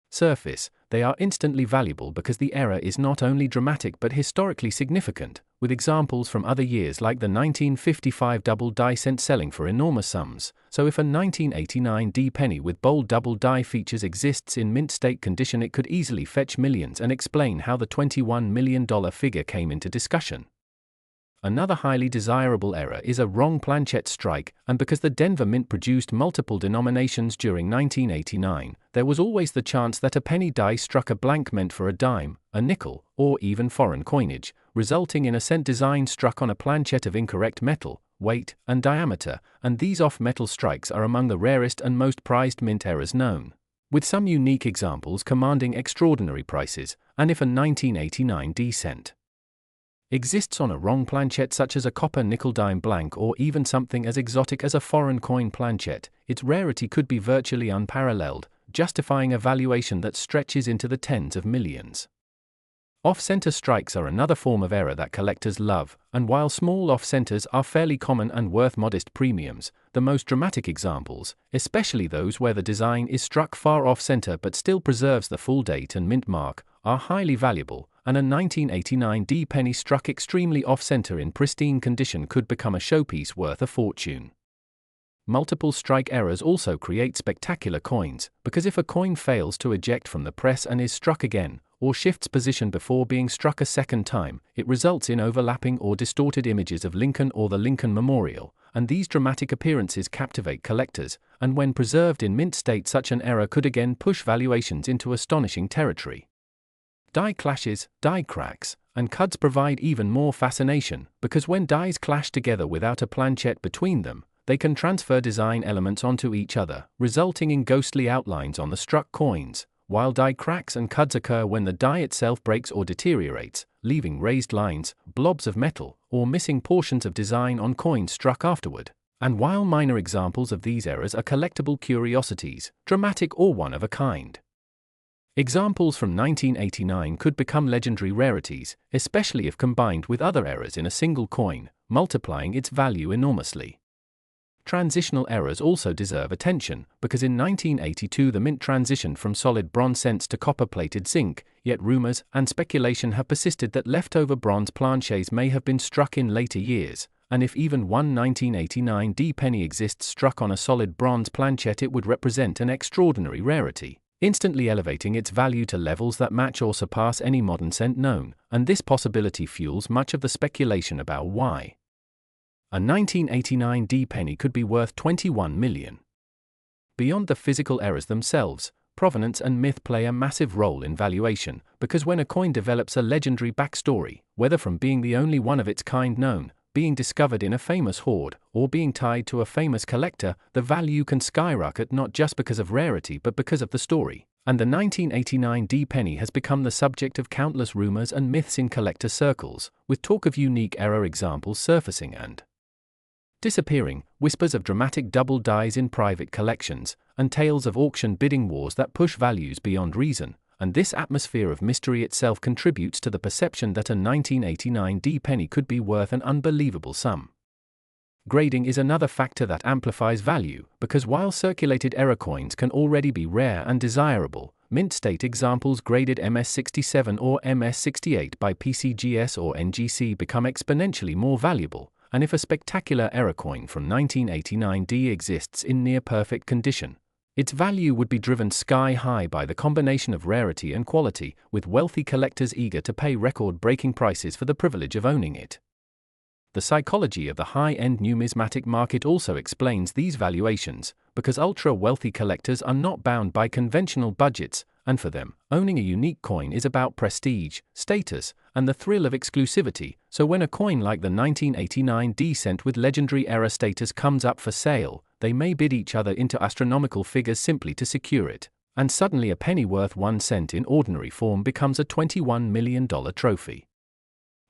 surface, they are instantly valuable because the error is not only dramatic but historically significant, with examples from other years like the 1955 double die cent selling for enormous sums. So if a 1989 D penny with bold double die features exists in mint state condition, it could easily fetch millions and explain how the $21 million figure came into discussion. Another highly desirable error is a wrong planchette strike, and because the Denver Mint produced multiple denominations during 1989, there was always the chance that a penny die struck a blank meant for a dime, a nickel, or even foreign coinage, resulting in a cent design struck on a planchette of incorrect metal, weight, and diameter, and these off-metal strikes are among the rarest and most prized mint errors known, with some unique examples commanding extraordinary prices. And if a 1989 D cent exists on a wrong planchette such as a copper nickel dime blank or even something as exotic as a foreign coin planchette, its rarity could be virtually unparalleled, justifying a valuation that stretches into the tens of millions. Off-center strikes are another form of error that collectors love, and while small off-centers are fairly common and worth modest premiums, the most dramatic examples, especially those where the design is struck far off-center but still preserves the full date and mint mark, are highly valuable, and a 1989 D penny struck extremely off-center in pristine condition could become a showpiece worth a fortune. Multiple strike errors also create spectacular coins, because if a coin fails to eject from the press and is struck again, or shifts position before being struck a second time, it results in overlapping or distorted images of Lincoln or the Lincoln Memorial, and these dramatic appearances captivate collectors, and when preserved in mint state such an error could again push valuations into astonishing territory. Die clashes, die cracks, and cuds provide even more fascination, because when dies clash together without a planchette between them, they can transfer design elements onto each other, resulting in ghostly outlines on the struck coins, while die cracks and cuds occur when the die itself breaks or deteriorates, leaving raised lines, blobs of metal, or missing portions of design on coins struck afterward. And while minor examples of these errors are collectible curiosities, dramatic or one of a kind, examples from 1989 could become legendary rarities, especially if combined with other errors in a single coin, multiplying its value enormously. Transitional errors also deserve attention, because in 1982 the mint transitioned from solid bronze cents to copper-plated zinc, yet rumors and speculation have persisted that leftover bronze planchets may have been struck in later years, and if even one 1989 D penny exists struck on a solid bronze planchette, it would represent an extraordinary rarity, instantly elevating its value to levels that match or surpass any modern cent known, and this possibility fuels much of the speculation about why a 1989 D penny could be worth $21 million. Beyond the physical errors themselves, provenance and myth play a massive role in valuation, because when a coin develops a legendary backstory, whether from being the only one of its kind known, being discovered in a famous hoard, or being tied to a famous collector, the value can skyrocket not just because of rarity but because of the story. And the 1989 D penny has become the subject of countless rumors and myths in collector circles, with talk of unique error examples surfacing and disappearing, whispers of dramatic double dies in private collections, and tales of auction bidding wars that push values beyond reason, and this atmosphere of mystery itself contributes to the perception that a 1989 D penny could be worth an unbelievable sum. Grading is another factor that amplifies value, because while circulated error coins can already be rare and desirable, mint state examples graded MS67 or MS68 by PCGS or NGC become exponentially more valuable, and if a spectacular error coin from 1989D exists in near-perfect condition, its value would be driven sky-high by the combination of rarity and quality, with wealthy collectors eager to pay record-breaking prices for the privilege of owning it. The psychology of the high-end numismatic market also explains these valuations, because ultra-wealthy collectors are not bound by conventional budgets, and for them, owning a unique coin is about prestige, status, and the thrill of exclusivity. So when a coin like the 1989D cent with legendary error status comes up for sale, they may bid each other into astronomical figures simply to secure it, and suddenly a penny worth 1 cent in ordinary form becomes a $21 million trophy.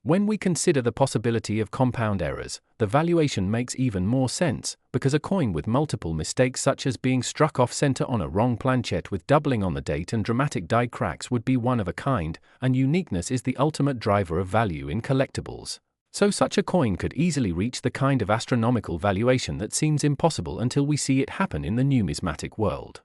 When we consider the possibility of compound errors, the valuation makes even more sense, because a coin with multiple mistakes such as being struck off-center on a wrong planchette with doubling on the date and dramatic die cracks would be one of a kind, and uniqueness is the ultimate driver of value in collectibles. So such a coin could easily reach the kind of astronomical valuation that seems impossible until we see it happen in the numismatic world.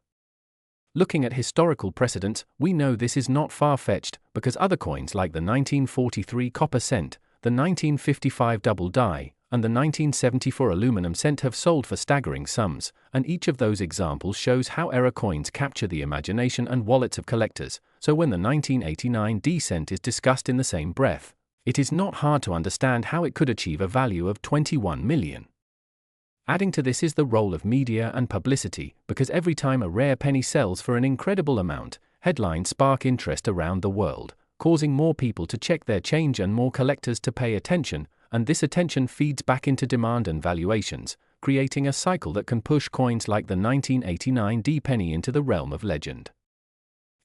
Looking at historical precedents, we know this is not far-fetched, because other coins like the 1943 copper cent, the 1955 double die, and the 1974 aluminum cent have sold for staggering sums, and each of those examples shows how error coins capture the imagination and wallets of collectors. So when the 1989D cent is discussed in the same breath, it is not hard to understand how it could achieve a value of $21 million. Adding to this is the role of media and publicity, because every time a rare penny sells for an incredible amount, headlines spark interest around the world, causing more people to check their change and more collectors to pay attention, and this attention feeds back into demand and valuations, creating a cycle that can push coins like the 1989D penny into the realm of legend.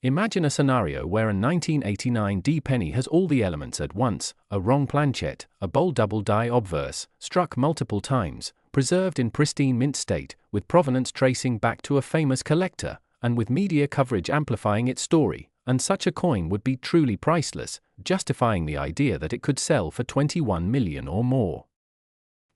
Imagine a scenario where a 1989D penny has all the elements at once: a wrong planchette, a bold double die obverse, struck multiple times, preserved in pristine mint state, with provenance tracing back to a famous collector, and with media coverage amplifying its story, and such a coin would be truly priceless, justifying the idea that it could sell for $21 million or more.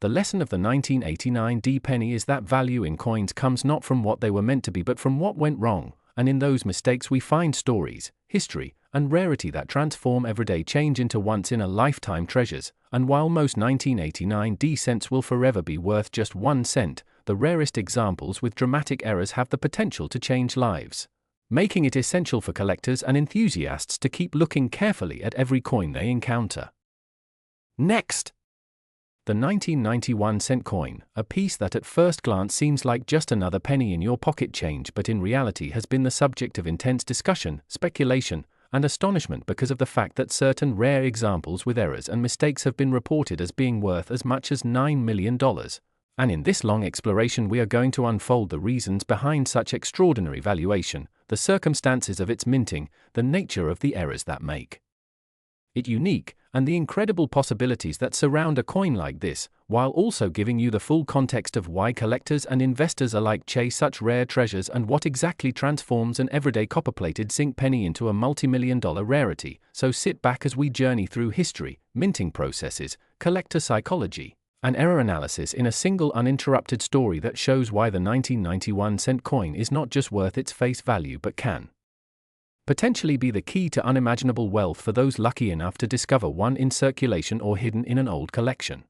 The lesson of the 1989D penny is that value in coins comes not from what they were meant to be but from what went wrong, and in those mistakes we find stories, history, and rarity that transform everyday change into once-in-a-lifetime treasures. And while most 1989D cents will forever be worth just 1 cent, the rarest examples with dramatic errors have the potential to change lives, making it essential for collectors and enthusiasts to keep looking carefully at every coin they encounter. Next, the 1991 cent coin, a piece that at first glance seems like just another penny in your pocket change but in reality has been the subject of intense discussion, speculation, and astonishment because of the fact that certain rare examples with errors and mistakes have been reported as being worth as much as $9 million. And in this long exploration we are going to unfold the reasons behind such extraordinary valuation, the circumstances of its minting, the nature of the errors that make it unique, and the incredible possibilities that surround a coin like this, while also giving you the full context of why collectors and investors alike chase such rare treasures and what exactly transforms an everyday copper-plated zinc penny into a multi-million-dollar rarity. So sit back as we journey through history, minting processes, collector psychology, and error analysis in a single uninterrupted story that shows why the 1991 cent coin is not just worth its face value but can potentially be the key to unimaginable wealth for those lucky enough to discover one in circulation or hidden in an old collection.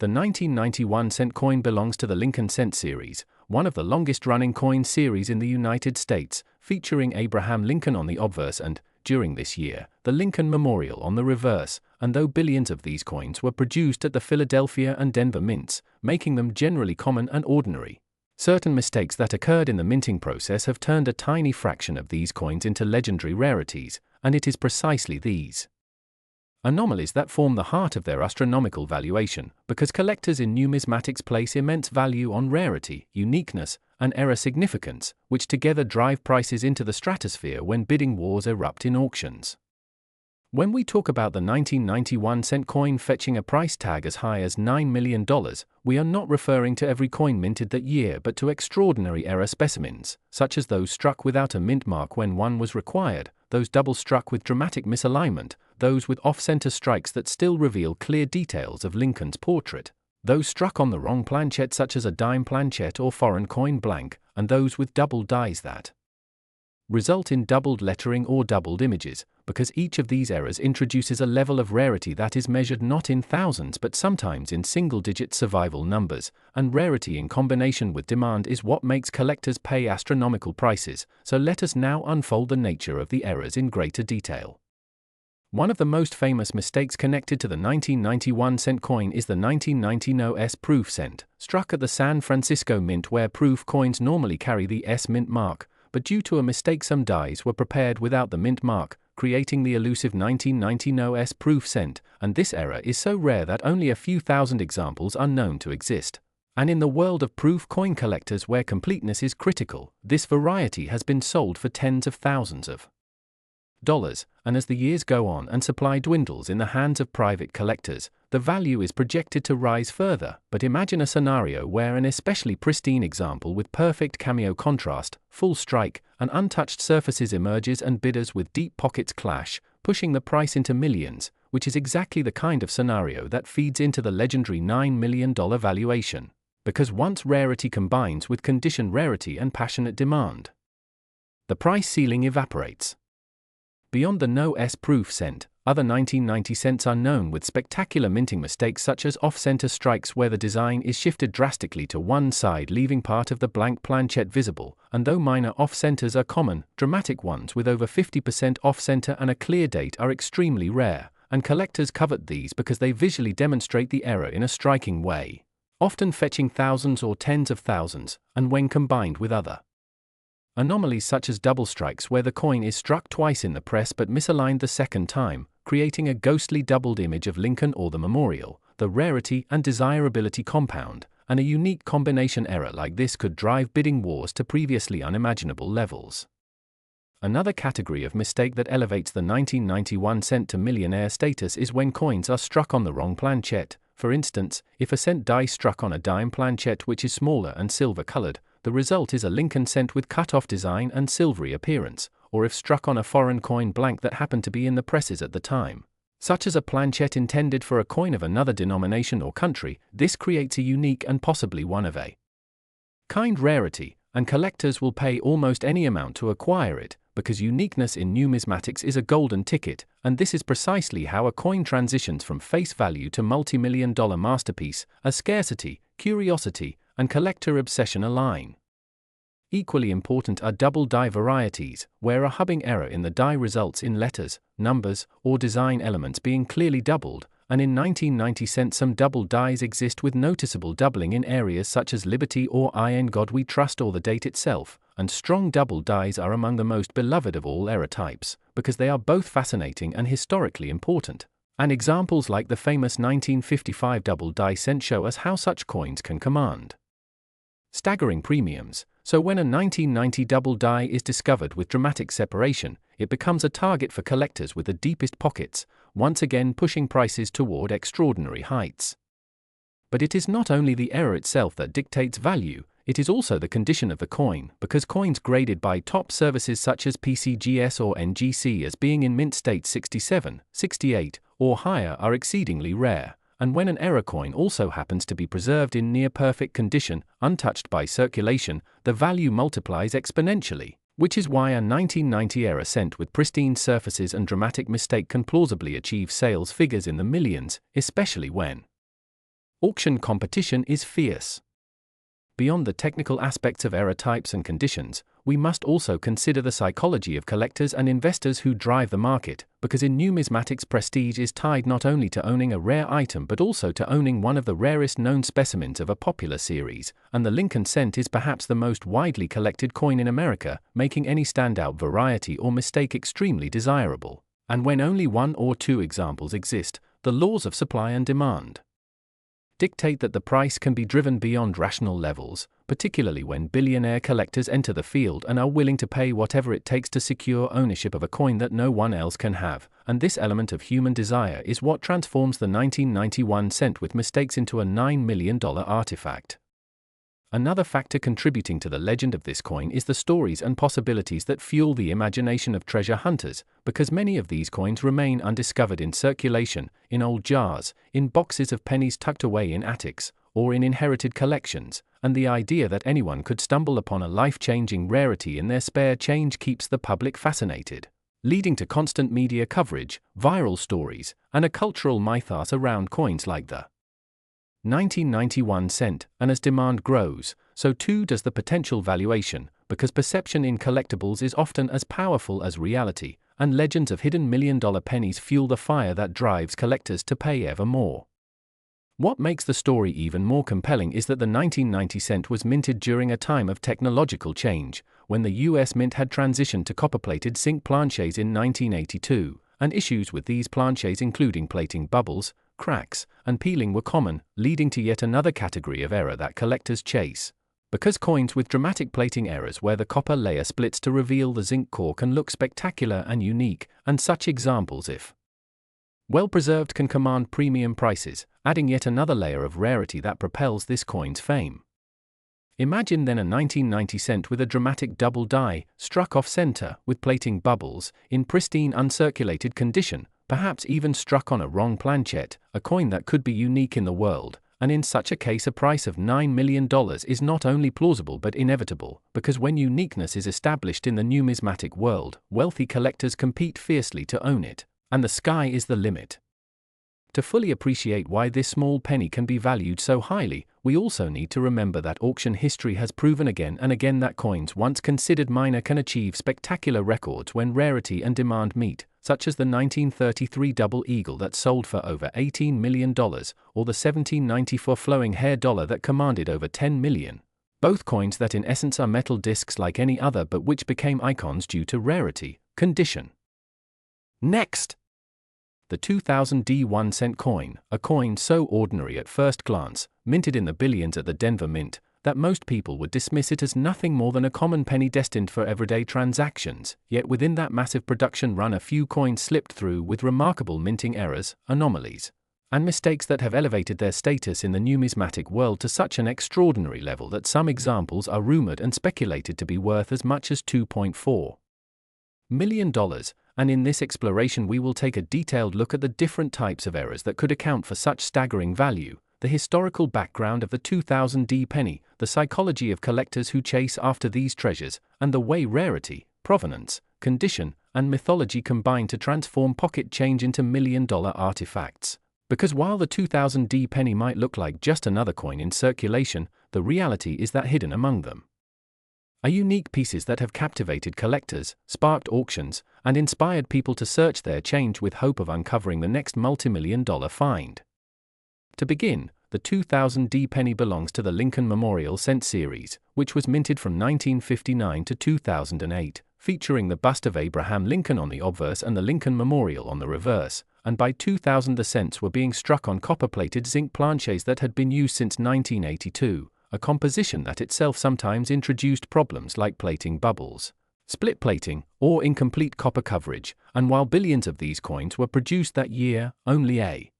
The 1991 cent coin belongs to the Lincoln cent series, one of the longest-running coin series in the United States, featuring Abraham Lincoln on the obverse and, during this year, the Lincoln Memorial on the reverse, and though billions of these coins were produced at the Philadelphia and Denver mints, making them generally common and ordinary, certain mistakes that occurred in the minting process have turned a tiny fraction of these coins into legendary rarities, and it is precisely these anomalies that form the heart of their astronomical valuation, because collectors in numismatics place immense value on rarity, uniqueness, and error significance, which together drive prices into the stratosphere when bidding wars erupt in auctions. When we talk about the 1991 cent coin fetching a price tag as high as $9 million, we are not referring to every coin minted that year but to extraordinary error specimens, such as those struck without a mint mark when one was required, those double struck with dramatic misalignment, those with off-center strikes that still reveal clear details of Lincoln's portrait, those struck on the wrong planchette such as a dime planchette or foreign coin blank, and those with double dies that result in doubled lettering or doubled images, because each of these errors introduces a level of rarity that is measured not in thousands but sometimes in single-digit survival numbers, and rarity in combination with demand is what makes collectors pay astronomical prices. So let us now unfold the nature of the errors in greater detail. One of the most famous mistakes connected to the 1991 cent coin is the 1990 no S proof cent, struck at the San Francisco Mint, where proof coins normally carry the S mint mark, but due to a mistake some dies were prepared without the mint mark, creating the elusive 1990 no S proof cent, and this error is so rare that only a few thousand examples are known to exist. And in the world of proof coin collectors, where completeness is critical, this variety has been sold for tens of thousands of dollars, and as the years go on and supply dwindles in the hands of private collectors, the value is projected to rise further. But imagine a scenario where an especially pristine example with perfect cameo contrast, full strike, and untouched surfaces emerges, and bidders with deep pockets clash, pushing the price into millions, which is exactly the kind of scenario that feeds into the legendary $9 million valuation. Because once rarity combines with condition rarity and passionate demand, the price ceiling evaporates. Beyond the no S proof cent, other 1990 cents are known with spectacular minting mistakes, such as off-center strikes where the design is shifted drastically to one side, leaving part of the blank planchette visible, and though minor off-centers are common, dramatic ones with over 50% off-center and a clear date are extremely rare, and collectors covet these because they visually demonstrate the error in a striking way, often fetching thousands or tens of thousands, and when combined with other anomalies such as double strikes where the coin is struck twice in the press but misaligned the second time, creating a ghostly doubled image of Lincoln or the memorial, the rarity and desirability compound, and a unique combination error like this could drive bidding wars to previously unimaginable levels. Another category of mistake that elevates the 1991 cent to millionaire status is when coins are struck on the wrong planchette. For instance, if a cent die struck on a dime planchette which is smaller and silver-colored, the result is a Lincoln cent with cut-off design and silvery appearance, or if struck on a foreign coin blank that happened to be in the presses at the time, such as a planchette intended for a coin of another denomination or country, this creates a unique and possibly one of a kind rarity, and collectors will pay almost any amount to acquire it, because uniqueness in numismatics is a golden ticket, and this is precisely how a coin transitions from face value to multi-million-dollar masterpiece, as scarcity, curiosity, and collector obsession align. Equally important are double die varieties, where a hubbing error in the die results in letters, numbers, or design elements being clearly doubled, and in 1990 cents some double dies exist with noticeable doubling in areas such as Liberty or I in God We Trust or the date itself, and strong double dies are among the most beloved of all error types, because they are both fascinating and historically important. And examples like the famous 1955 double die cent show us how such coins can command staggering premiums. So when a 1990 double die is discovered with dramatic separation, it becomes a target for collectors with the deepest pockets, once again pushing prices toward extraordinary heights. But it is not only the error itself that dictates value, it is also the condition of the coin, because coins graded by top services such as PCGS or NGC as being in mint state 67, 68, or higher are exceedingly rare. And when an error coin also happens to be preserved in near-perfect condition, untouched by circulation, the value multiplies exponentially, which is why a 1990 error cent with pristine surfaces and dramatic mistake can plausibly achieve sales figures in the millions, especially when auction competition is fierce. Beyond the technical aspects of error types and conditions, we must also consider the psychology of collectors and investors who drive the market, because in numismatics prestige is tied not only to owning a rare item but also to owning one of the rarest known specimens of a popular series, and the Lincoln cent is perhaps the most widely collected coin in America, making any standout variety or mistake extremely desirable. And when only one or two examples exist, the laws of supply and demand dictate that the price can be driven beyond rational levels, particularly when billionaire collectors enter the field and are willing to pay whatever it takes to secure ownership of a coin that no one else can have, and this element of human desire is what transforms the 1991 cent with mistakes into a $9 million artifact. Another factor contributing to the legend of this coin is the stories and possibilities that fuel the imagination of treasure hunters, because many of these coins remain undiscovered in circulation, in old jars, in boxes of pennies tucked away in attics, or in inherited collections, and the idea that anyone could stumble upon a life-changing rarity in their spare change keeps the public fascinated, leading to constant media coverage, viral stories, and a cultural mythos around coins like the 1991 cent, and as demand grows, so too does the potential valuation, because perception in collectibles is often as powerful as reality, and legends of hidden million-dollar pennies fuel the fire that drives collectors to pay ever more. What makes the story even more compelling is that the 1990 cent was minted during a time of technological change, when the US Mint had transitioned to copper-plated zinc planchets in 1982, and issues with these planchets including plating bubbles, cracks, and peeling were common, leading to yet another category of error that collectors chase. Because coins with dramatic plating errors where the copper layer splits to reveal the zinc core can look spectacular and unique, and such examples, if well-preserved, can command premium prices, adding yet another layer of rarity that propels this coin's fame. Imagine then a 1990 cent with a dramatic double die, struck off-center, with plating bubbles, in pristine uncirculated condition, perhaps even struck on a wrong planchet, a coin that could be unique in the world, and in such a case a price of $9 million is not only plausible but inevitable, because when uniqueness is established in the numismatic world, wealthy collectors compete fiercely to own it, and the sky is the limit. To fully appreciate why this small penny can be valued so highly, we also need to remember that auction history has proven again and again that coins once considered minor can achieve spectacular records when rarity and demand meet, such as the 1933 double eagle that sold for over $18 million, or the 1794 flowing hair dollar that commanded over $10 million. Both coins that in essence are metal discs like any other but which became icons due to rarity, condition. Next, the 2000 D1 cent coin, a coin so ordinary at first glance, minted in the billions at the Denver Mint, that most people would dismiss it as nothing more than a common penny destined for everyday transactions, yet within that massive production run a few coins slipped through with remarkable minting errors, anomalies, and mistakes that have elevated their status in the numismatic world to such an extraordinary level that some examples are rumored and speculated to be worth as much as $2.4 million. And in this exploration we will take a detailed look at the different types of errors that could account for such staggering value, the historical background of the 2000 D penny, the psychology of collectors who chase after these treasures, and the way rarity, provenance, condition, and mythology combine to transform pocket change into million-dollar artifacts. Because while the 2000 D penny might look like just another coin in circulation, the reality is that hidden among them are unique pieces that have captivated collectors, sparked auctions, and inspired people to search their change with hope of uncovering the next multi-million-dollar find. To begin, the 2000 D penny belongs to the Lincoln Memorial Cent series, which was minted from 1959 to 2008, featuring the bust of Abraham Lincoln on the obverse and the Lincoln Memorial on the reverse, and by 2000 the cents were being struck on copper-plated zinc planchets that had been used since 1982. A composition that itself sometimes introduced problems like plating bubbles, split plating, or incomplete copper coverage, and while billions of these coins were produced that year, only a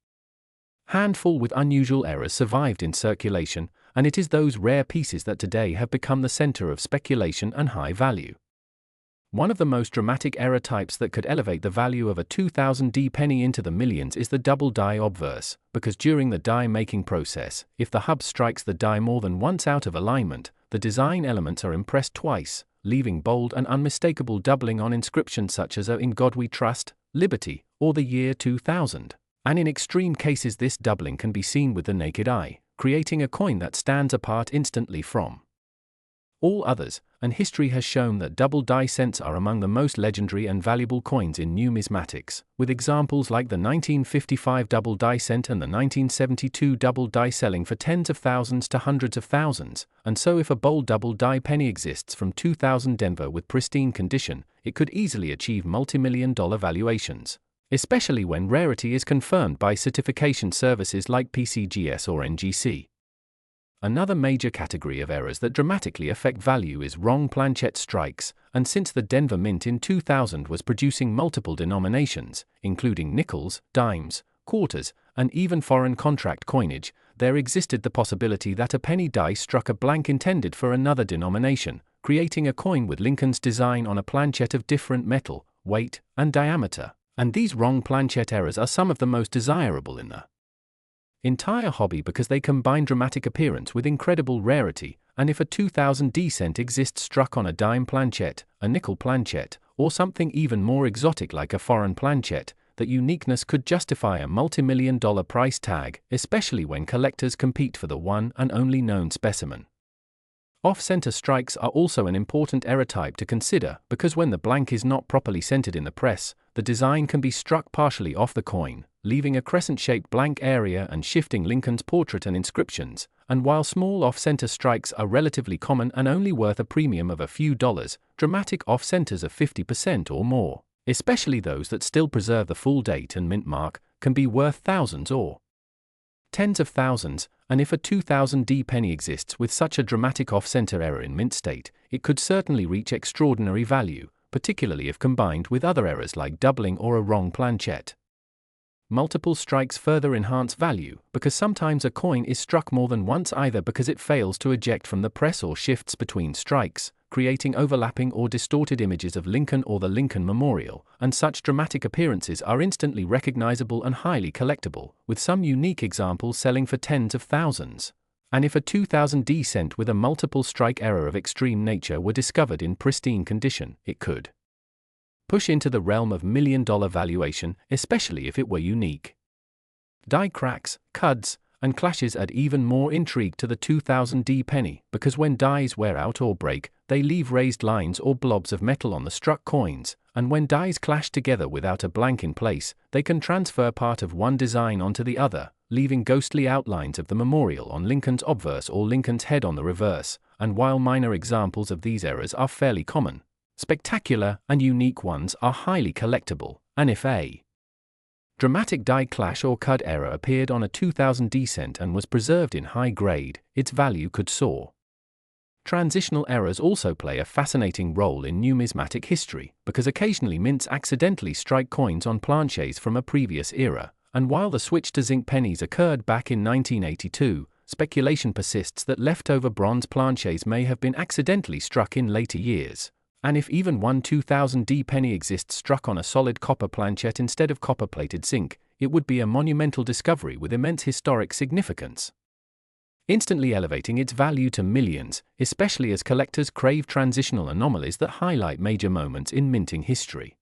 handful with unusual errors survived in circulation, and it is those rare pieces that today have become the center of speculation and high value. One of the most dramatic error types that could elevate the value of a 2000 D penny into the millions is the double die obverse, because during the die making process, if the hub strikes the die more than once out of alignment, the design elements are impressed twice, leaving bold and unmistakable doubling on inscriptions such as "In God We Trust," "Liberty," or "The Year 2000. And in extreme cases this doubling can be seen with the naked eye, creating a coin that stands apart instantly from all others, and history has shown that double die cents are among the most legendary and valuable coins in numismatics, with examples like the 1955 double die cent and the 1972 double die selling for tens of thousands to hundreds of thousands, and so if a bold double die penny exists from 2000 Denver with pristine condition, it could easily achieve multi-million-dollar valuations, especially when rarity is confirmed by certification services like PCGS or NGC. Another major category of errors that dramatically affect value is wrong planchet strikes, and since the Denver Mint in 2000 was producing multiple denominations, including nickels, dimes, quarters, and even foreign contract coinage, there existed the possibility that a penny die struck a blank intended for another denomination, creating a coin with Lincoln's design on a planchet of different metal, weight, and diameter. And these wrong planchet errors are some of the most desirable in the entire hobby because they combine dramatic appearance with incredible rarity, and if a 2000D cent exists struck on a dime planchette, a nickel planchette, or something even more exotic like a foreign planchette, that uniqueness could justify a multi-million-dollar price tag, especially when collectors compete for the one and only known specimen. Off-center strikes are also an important error type to consider because when the blank is not properly centered in the press, the design can be struck partially off the coin, leaving a crescent-shaped blank area and shifting Lincoln's portrait and inscriptions. And while small off-center strikes are relatively common and only worth a premium of a few dollars, dramatic off-centers of 50% or more, especially those that still preserve the full date and mint mark, can be worth thousands or tens of thousands, and if a 2000D penny exists with such a dramatic off-center error in mint state, it could certainly reach extraordinary value, particularly if combined with other errors like doubling or a wrong planchette. Multiple strikes further enhance value, because sometimes a coin is struck more than once either because it fails to eject from the press or shifts between strikes, creating overlapping or distorted images of Lincoln or the Lincoln Memorial, and such dramatic appearances are instantly recognizable and highly collectible, with some unique examples selling for tens of thousands. And if a 2000D cent with a multiple strike error of extreme nature were discovered in pristine condition, it could push into the realm of million-dollar valuation, especially if it were unique. Die cracks, cuds, and clashes add even more intrigue to the 2000D penny, because when dies wear out or break, they leave raised lines or blobs of metal on the struck coins, and when dies clash together without a blank in place, they can transfer part of one design onto the other, leaving ghostly outlines of the memorial on Lincoln's obverse or Lincoln's head on the reverse. And while minor examples of these errors are fairly common, spectacular and unique ones are highly collectible, and if a dramatic die clash or cud error appeared on a 2000D cent and was preserved in high grade, its value could soar. Transitional errors also play a fascinating role in numismatic history, because occasionally mints accidentally strike coins on planchets from a previous era, and while the switch to zinc pennies occurred back in 1982, speculation persists that leftover bronze planchets may have been accidentally struck in later years. And if even one 2000D penny exists struck on a solid copper planchette instead of copper-plated zinc, it would be a monumental discovery with immense historic significance, instantly elevating its value to millions, especially as collectors crave transitional anomalies that highlight major moments in minting history.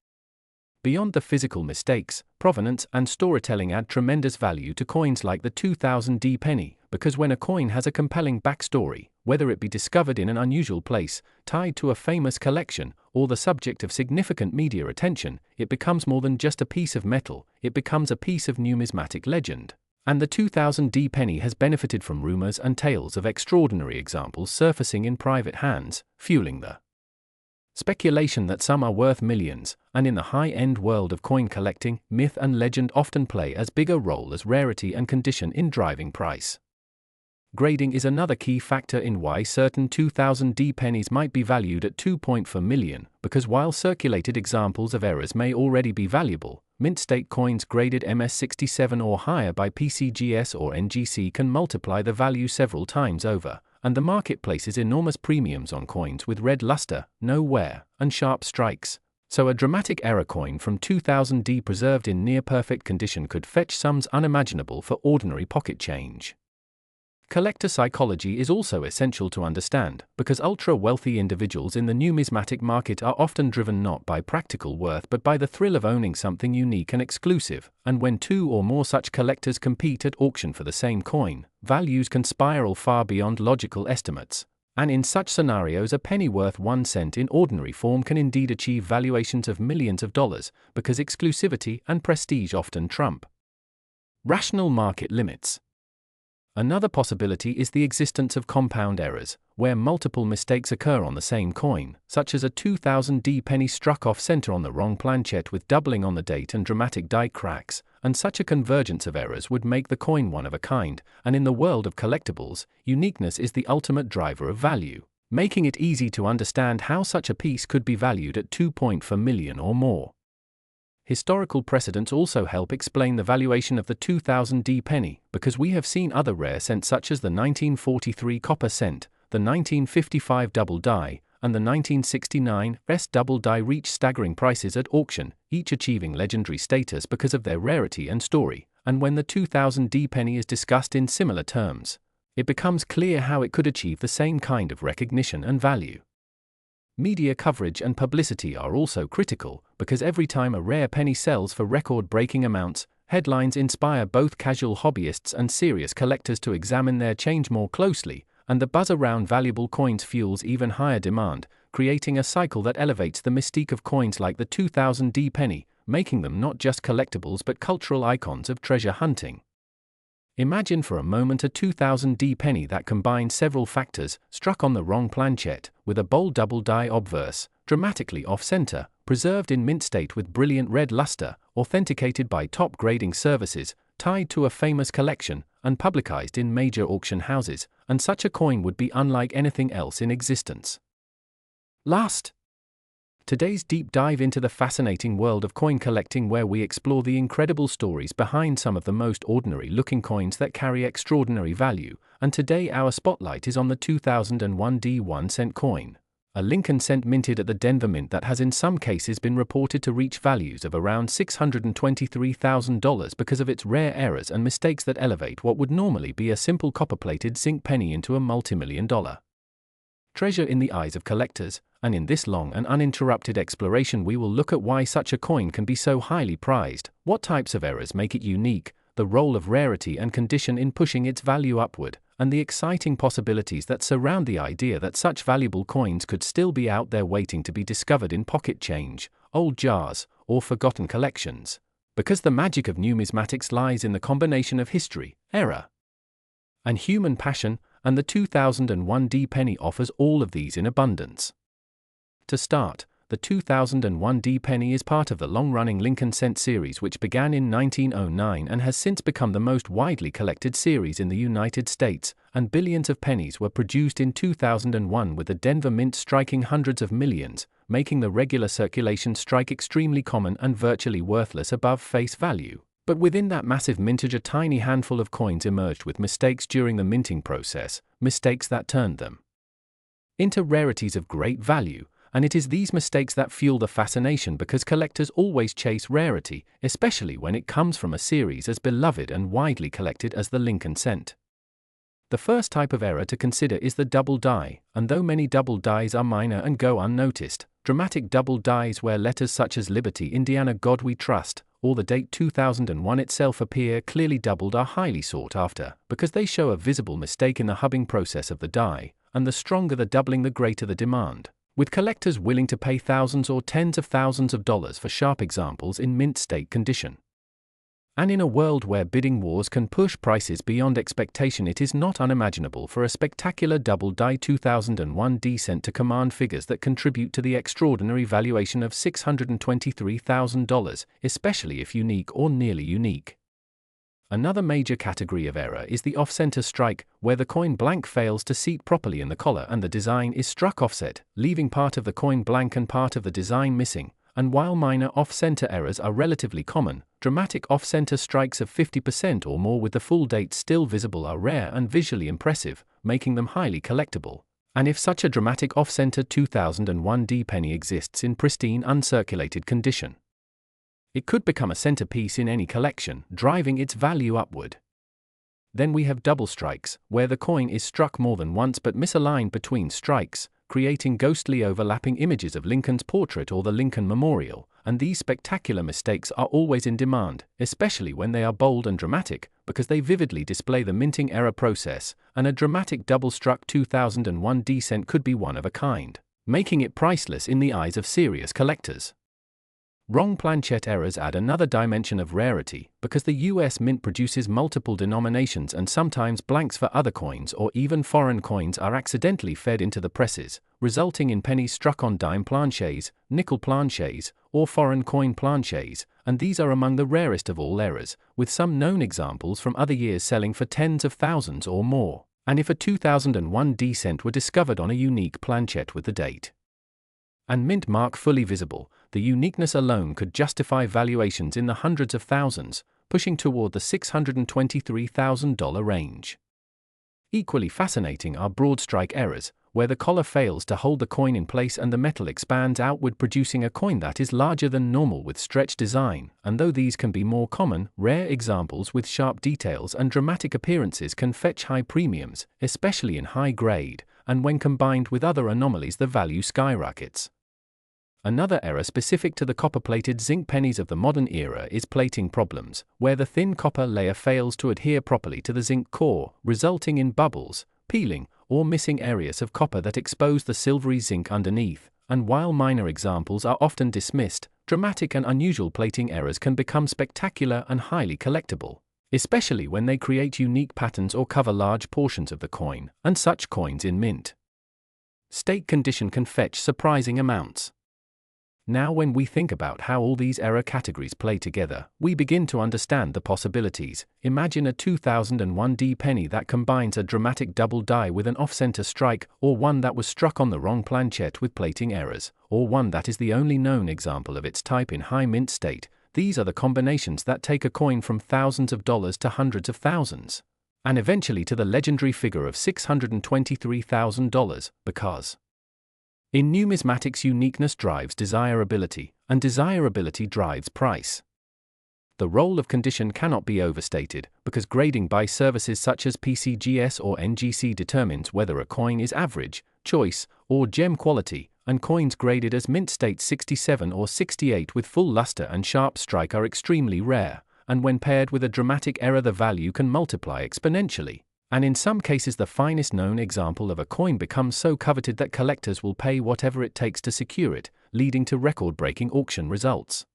Beyond the physical mistakes, provenance and storytelling add tremendous value to coins like the 2000D penny, because when a coin has a compelling backstory, whether it be discovered in an unusual place, tied to a famous collection, or the subject of significant media attention, it becomes more than just a piece of metal, it becomes a piece of numismatic legend. And the 2000D penny has benefited from rumors and tales of extraordinary examples surfacing in private hands, fueling the speculation that some are worth millions, and in the high-end world of coin collecting, myth and legend often play as big a role as rarity and condition in driving price. Grading is another key factor in why certain 2000D pennies might be valued at $2.4 million, because while circulated examples of errors may already be valuable, mint state coins graded MS67 or higher by PCGS or NGC can multiply the value several times over, and the market places enormous premiums on coins with red luster, no wear, and sharp strikes. So a dramatic error coin from 2000D preserved in near-perfect condition could fetch sums unimaginable for ordinary pocket change. Collector psychology is also essential to understand, because ultra-wealthy individuals in the numismatic market are often driven not by practical worth but by the thrill of owning something unique and exclusive, and when two or more such collectors compete at auction for the same coin, values can spiral far beyond logical estimates. And in such scenarios, a penny worth 1 cent in ordinary form can indeed achieve valuations of millions of dollars, because exclusivity and prestige often trump rational market limits. Another possibility is the existence of compound errors, where multiple mistakes occur on the same coin, such as a 2000D penny struck off-center on the wrong planchette with doubling on the date and dramatic die cracks, and such a convergence of errors would make the coin one of a kind, and in the world of collectibles, uniqueness is the ultimate driver of value, making it easy to understand how such a piece could be valued at $2.4 million or more. Historical precedents also help explain the valuation of the 2000D penny, because we have seen other rare cents such as the 1943 copper cent, the 1955 double die, and the 1969 S double die reach staggering prices at auction, each achieving legendary status because of their rarity and story, and when the 2000D penny is discussed in similar terms, it becomes clear how it could achieve the same kind of recognition and value. Media coverage and publicity are also critical, because every time a rare penny sells for record-breaking amounts, headlines inspire both casual hobbyists and serious collectors to examine their change more closely, and the buzz around valuable coins fuels even higher demand, creating a cycle that elevates the mystique of coins like the 2000D penny, making them not just collectibles but cultural icons of treasure hunting. Imagine for a moment a 2000D penny that combines several factors: struck on the wrong planchet, with a bold double die obverse, dramatically off-center, preserved in mint state with brilliant red luster, authenticated by top grading services, tied to a famous collection, and publicized in major auction houses, and such a coin would be unlike anything else in existence. Today's deep dive into the fascinating world of coin collecting, where we explore the incredible stories behind some of the most ordinary-looking coins that carry extraordinary value, and today our spotlight is on the 2001D 1-cent coin, a Lincoln cent minted at the Denver Mint that has in some cases been reported to reach values of around $623,000 because of its rare errors and mistakes that elevate what would normally be a simple copper-plated zinc penny into a multimillion-dollar treasure in the eyes of collectors. And in this long and uninterrupted exploration we will look at why such a coin can be so highly prized, what types of errors make it unique, the role of rarity and condition in pushing its value upward, and the exciting possibilities that surround the idea that such valuable coins could still be out there waiting to be discovered in pocket change, old jars, or forgotten collections. Because the magic of numismatics lies in the combination of history, error, and human passion, and the 2001D penny offers all of these in abundance. To start, the 2001D penny is part of the long-running Lincoln cent series, which began in 1909 and has since become the most widely collected series in the United States, and billions of pennies were produced in 2001, with the Denver Mint striking hundreds of millions, making the regular circulation strike extremely common and virtually worthless above face value. But within that massive mintage, a tiny handful of coins emerged with mistakes during the minting process, mistakes that turned them into rarities of great value. And it is these mistakes that fuel the fascination, because collectors always chase rarity, especially when it comes from a series as beloved and widely collected as the Lincoln cent. The first type of error to consider is the double die, and though many double dies are minor and go unnoticed, dramatic double dies where letters such as Liberty, Indiana, God We Trust, or the date 2001 itself appear clearly doubled are highly sought after, because they show a visible mistake in the hubbing process of the die, and the stronger the doubling the greater the demand, with collectors willing to pay thousands or tens of thousands of dollars for sharp examples in mint state condition. And in a world where bidding wars can push prices beyond expectation, it is not unimaginable for a spectacular double-die 2001D cent to command figures that contribute to the extraordinary valuation of $623,000, especially if unique or nearly unique. Another major category of error is the off-center strike, where the coin blank fails to seat properly in the collar and the design is struck offset, leaving part of the coin blank and part of the design missing. And while minor off-center errors are relatively common, dramatic off-center strikes of 50% or more with the full date still visible are rare and visually impressive, making them highly collectible. And if such a dramatic off-center 2001D penny exists in pristine uncirculated condition, it could become a centerpiece in any collection, driving its value upward. Then we have double strikes, where the coin is struck more than once but misaligned between strikes, creating ghostly overlapping images of Lincoln's portrait or the Lincoln Memorial, and these spectacular mistakes are always in demand, especially when they are bold and dramatic, because they vividly display the minting error process, and a dramatic double-struck 2001D cent could be one of a kind, making it priceless in the eyes of serious collectors. Wrong planchet errors add another dimension of rarity, because the US Mint produces multiple denominations and sometimes blanks for other coins, or even foreign coins are accidentally fed into the presses, resulting in pennies struck on dime planchets, nickel planchets, or foreign coin planchets, and these are among the rarest of all errors, with some known examples from other years selling for tens of thousands or more. And if a 2001D cent were discovered on a unique planchet with the date and mint mark fully visible, the uniqueness alone could justify valuations in the hundreds of thousands, pushing toward the $623,000 range. Equally fascinating are broad strike errors, where the collar fails to hold the coin in place and the metal expands outward, producing a coin that is larger than normal with stretched design. And though these can be more common, rare examples with sharp details and dramatic appearances can fetch high premiums, especially in high grade, and when combined with other anomalies the value skyrockets. Another error specific to the copper-plated zinc pennies of the modern era is plating problems, where the thin copper layer fails to adhere properly to the zinc core, resulting in bubbles, peeling, or missing areas of copper that expose the silvery zinc underneath. And while minor examples are often dismissed, dramatic and unusual plating errors can become spectacular and highly collectible, especially when they create unique patterns or cover large portions of the coin, and such coins in mint state condition can fetch surprising amounts. Now, when we think about how all these error categories play together, we begin to understand the possibilities. Imagine a 2001 penny that combines a dramatic double die with an off-center strike, or one that was struck on the wrong planchet with plating errors, or one that is the only known example of its type in high mint state. These are the combinations that take a coin from thousands of dollars to hundreds of thousands, and eventually to the legendary figure of $623,000, because in numismatics, uniqueness drives desirability, and desirability drives price. The role of condition cannot be overstated, because grading by services such as PCGS or NGC determines whether a coin is average, choice, or gem quality, and coins graded as mint state 67 or 68 with full luster and sharp strike are extremely rare, and when paired with a dramatic error the value can multiply exponentially. And in some cases the finest known example of a coin becomes so coveted that collectors will pay whatever it takes to secure it, leading to record-breaking auction results.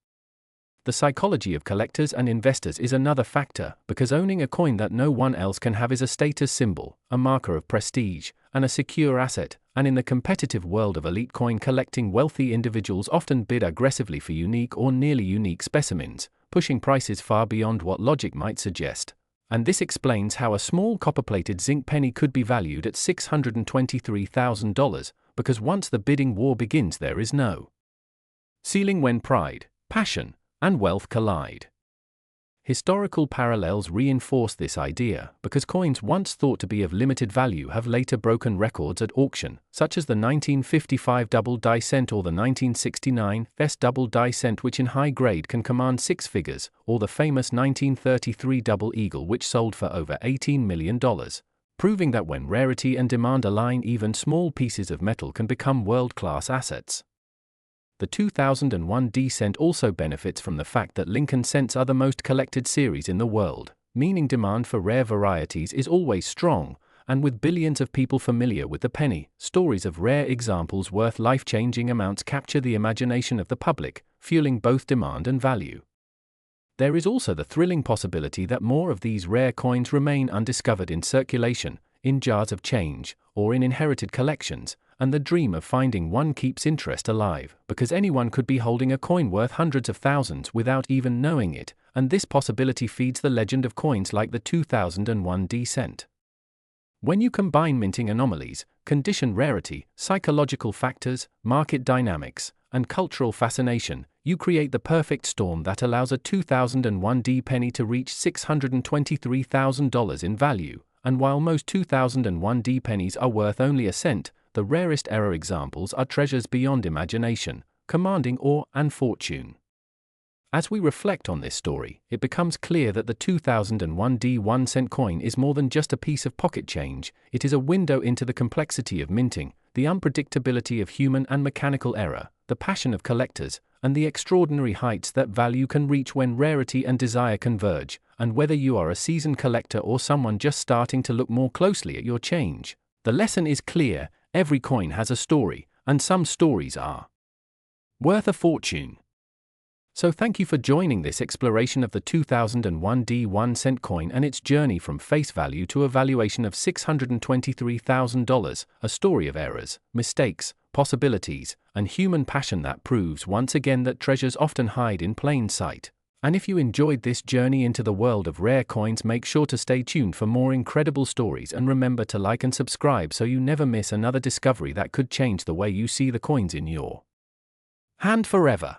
The psychology of collectors and investors is another factor, because owning a coin that no one else can have is a status symbol, a marker of prestige, and a secure asset. And in the competitive world of elite coin collecting, wealthy individuals often bid aggressively for unique or nearly unique specimens, pushing prices far beyond what logic might suggest. And this explains how a small copper-plated zinc penny could be valued at $623,000, because once the bidding war begins there is no ceiling when pride, passion, and wealth collide. Historical parallels reinforce this idea, because coins once thought to be of limited value have later broken records at auction, such as the 1955 double die cent or the 1969 double die cent, which in high grade can command six figures, or the famous 1933 double eagle, which sold for over $18 million, proving that when rarity and demand align, even small pieces of metal can become world-class assets. The 2001 cent also benefits from the fact that Lincoln cents are the most collected series in the world, meaning demand for rare varieties is always strong, and with billions of people familiar with the penny, stories of rare examples worth life-changing amounts capture the imagination of the public, fueling both demand and value. There is also the thrilling possibility that more of these rare coins remain undiscovered in circulation, in jars of change, or in inherited collections, and the dream of finding one keeps interest alive, because anyone could be holding a coin worth hundreds of thousands without even knowing it, and this possibility feeds the legend of coins like the 2001 cent. When you combine minting anomalies, condition rarity, psychological factors, market dynamics, and cultural fascination, you create the perfect storm that allows a 2001 penny to reach $623,000 in value. And while most 2001 pennies are worth only a cent, the rarest error examples are treasures beyond imagination, commanding awe and fortune. As we reflect on this story, it becomes clear that the 2001 1-cent coin is more than just a piece of pocket change. It is a window into the complexity of minting, the unpredictability of human and mechanical error, the passion of collectors, and the extraordinary heights that value can reach when rarity and desire converge. And whether you are a seasoned collector or someone just starting to look more closely at your change, the lesson is clear: every coin has a story, and some stories are worth a fortune. So thank you for joining this exploration of the 2001 1-cent coin and its journey from face value to a valuation of $623,000, a story of errors, mistakes, possibilities, and human passion that proves once again that treasures often hide in plain sight. And if you enjoyed this journey into the world of rare coins, make sure to stay tuned for more incredible stories, and remember to like and subscribe so you never miss another discovery that could change the way you see the coins in your hand forever.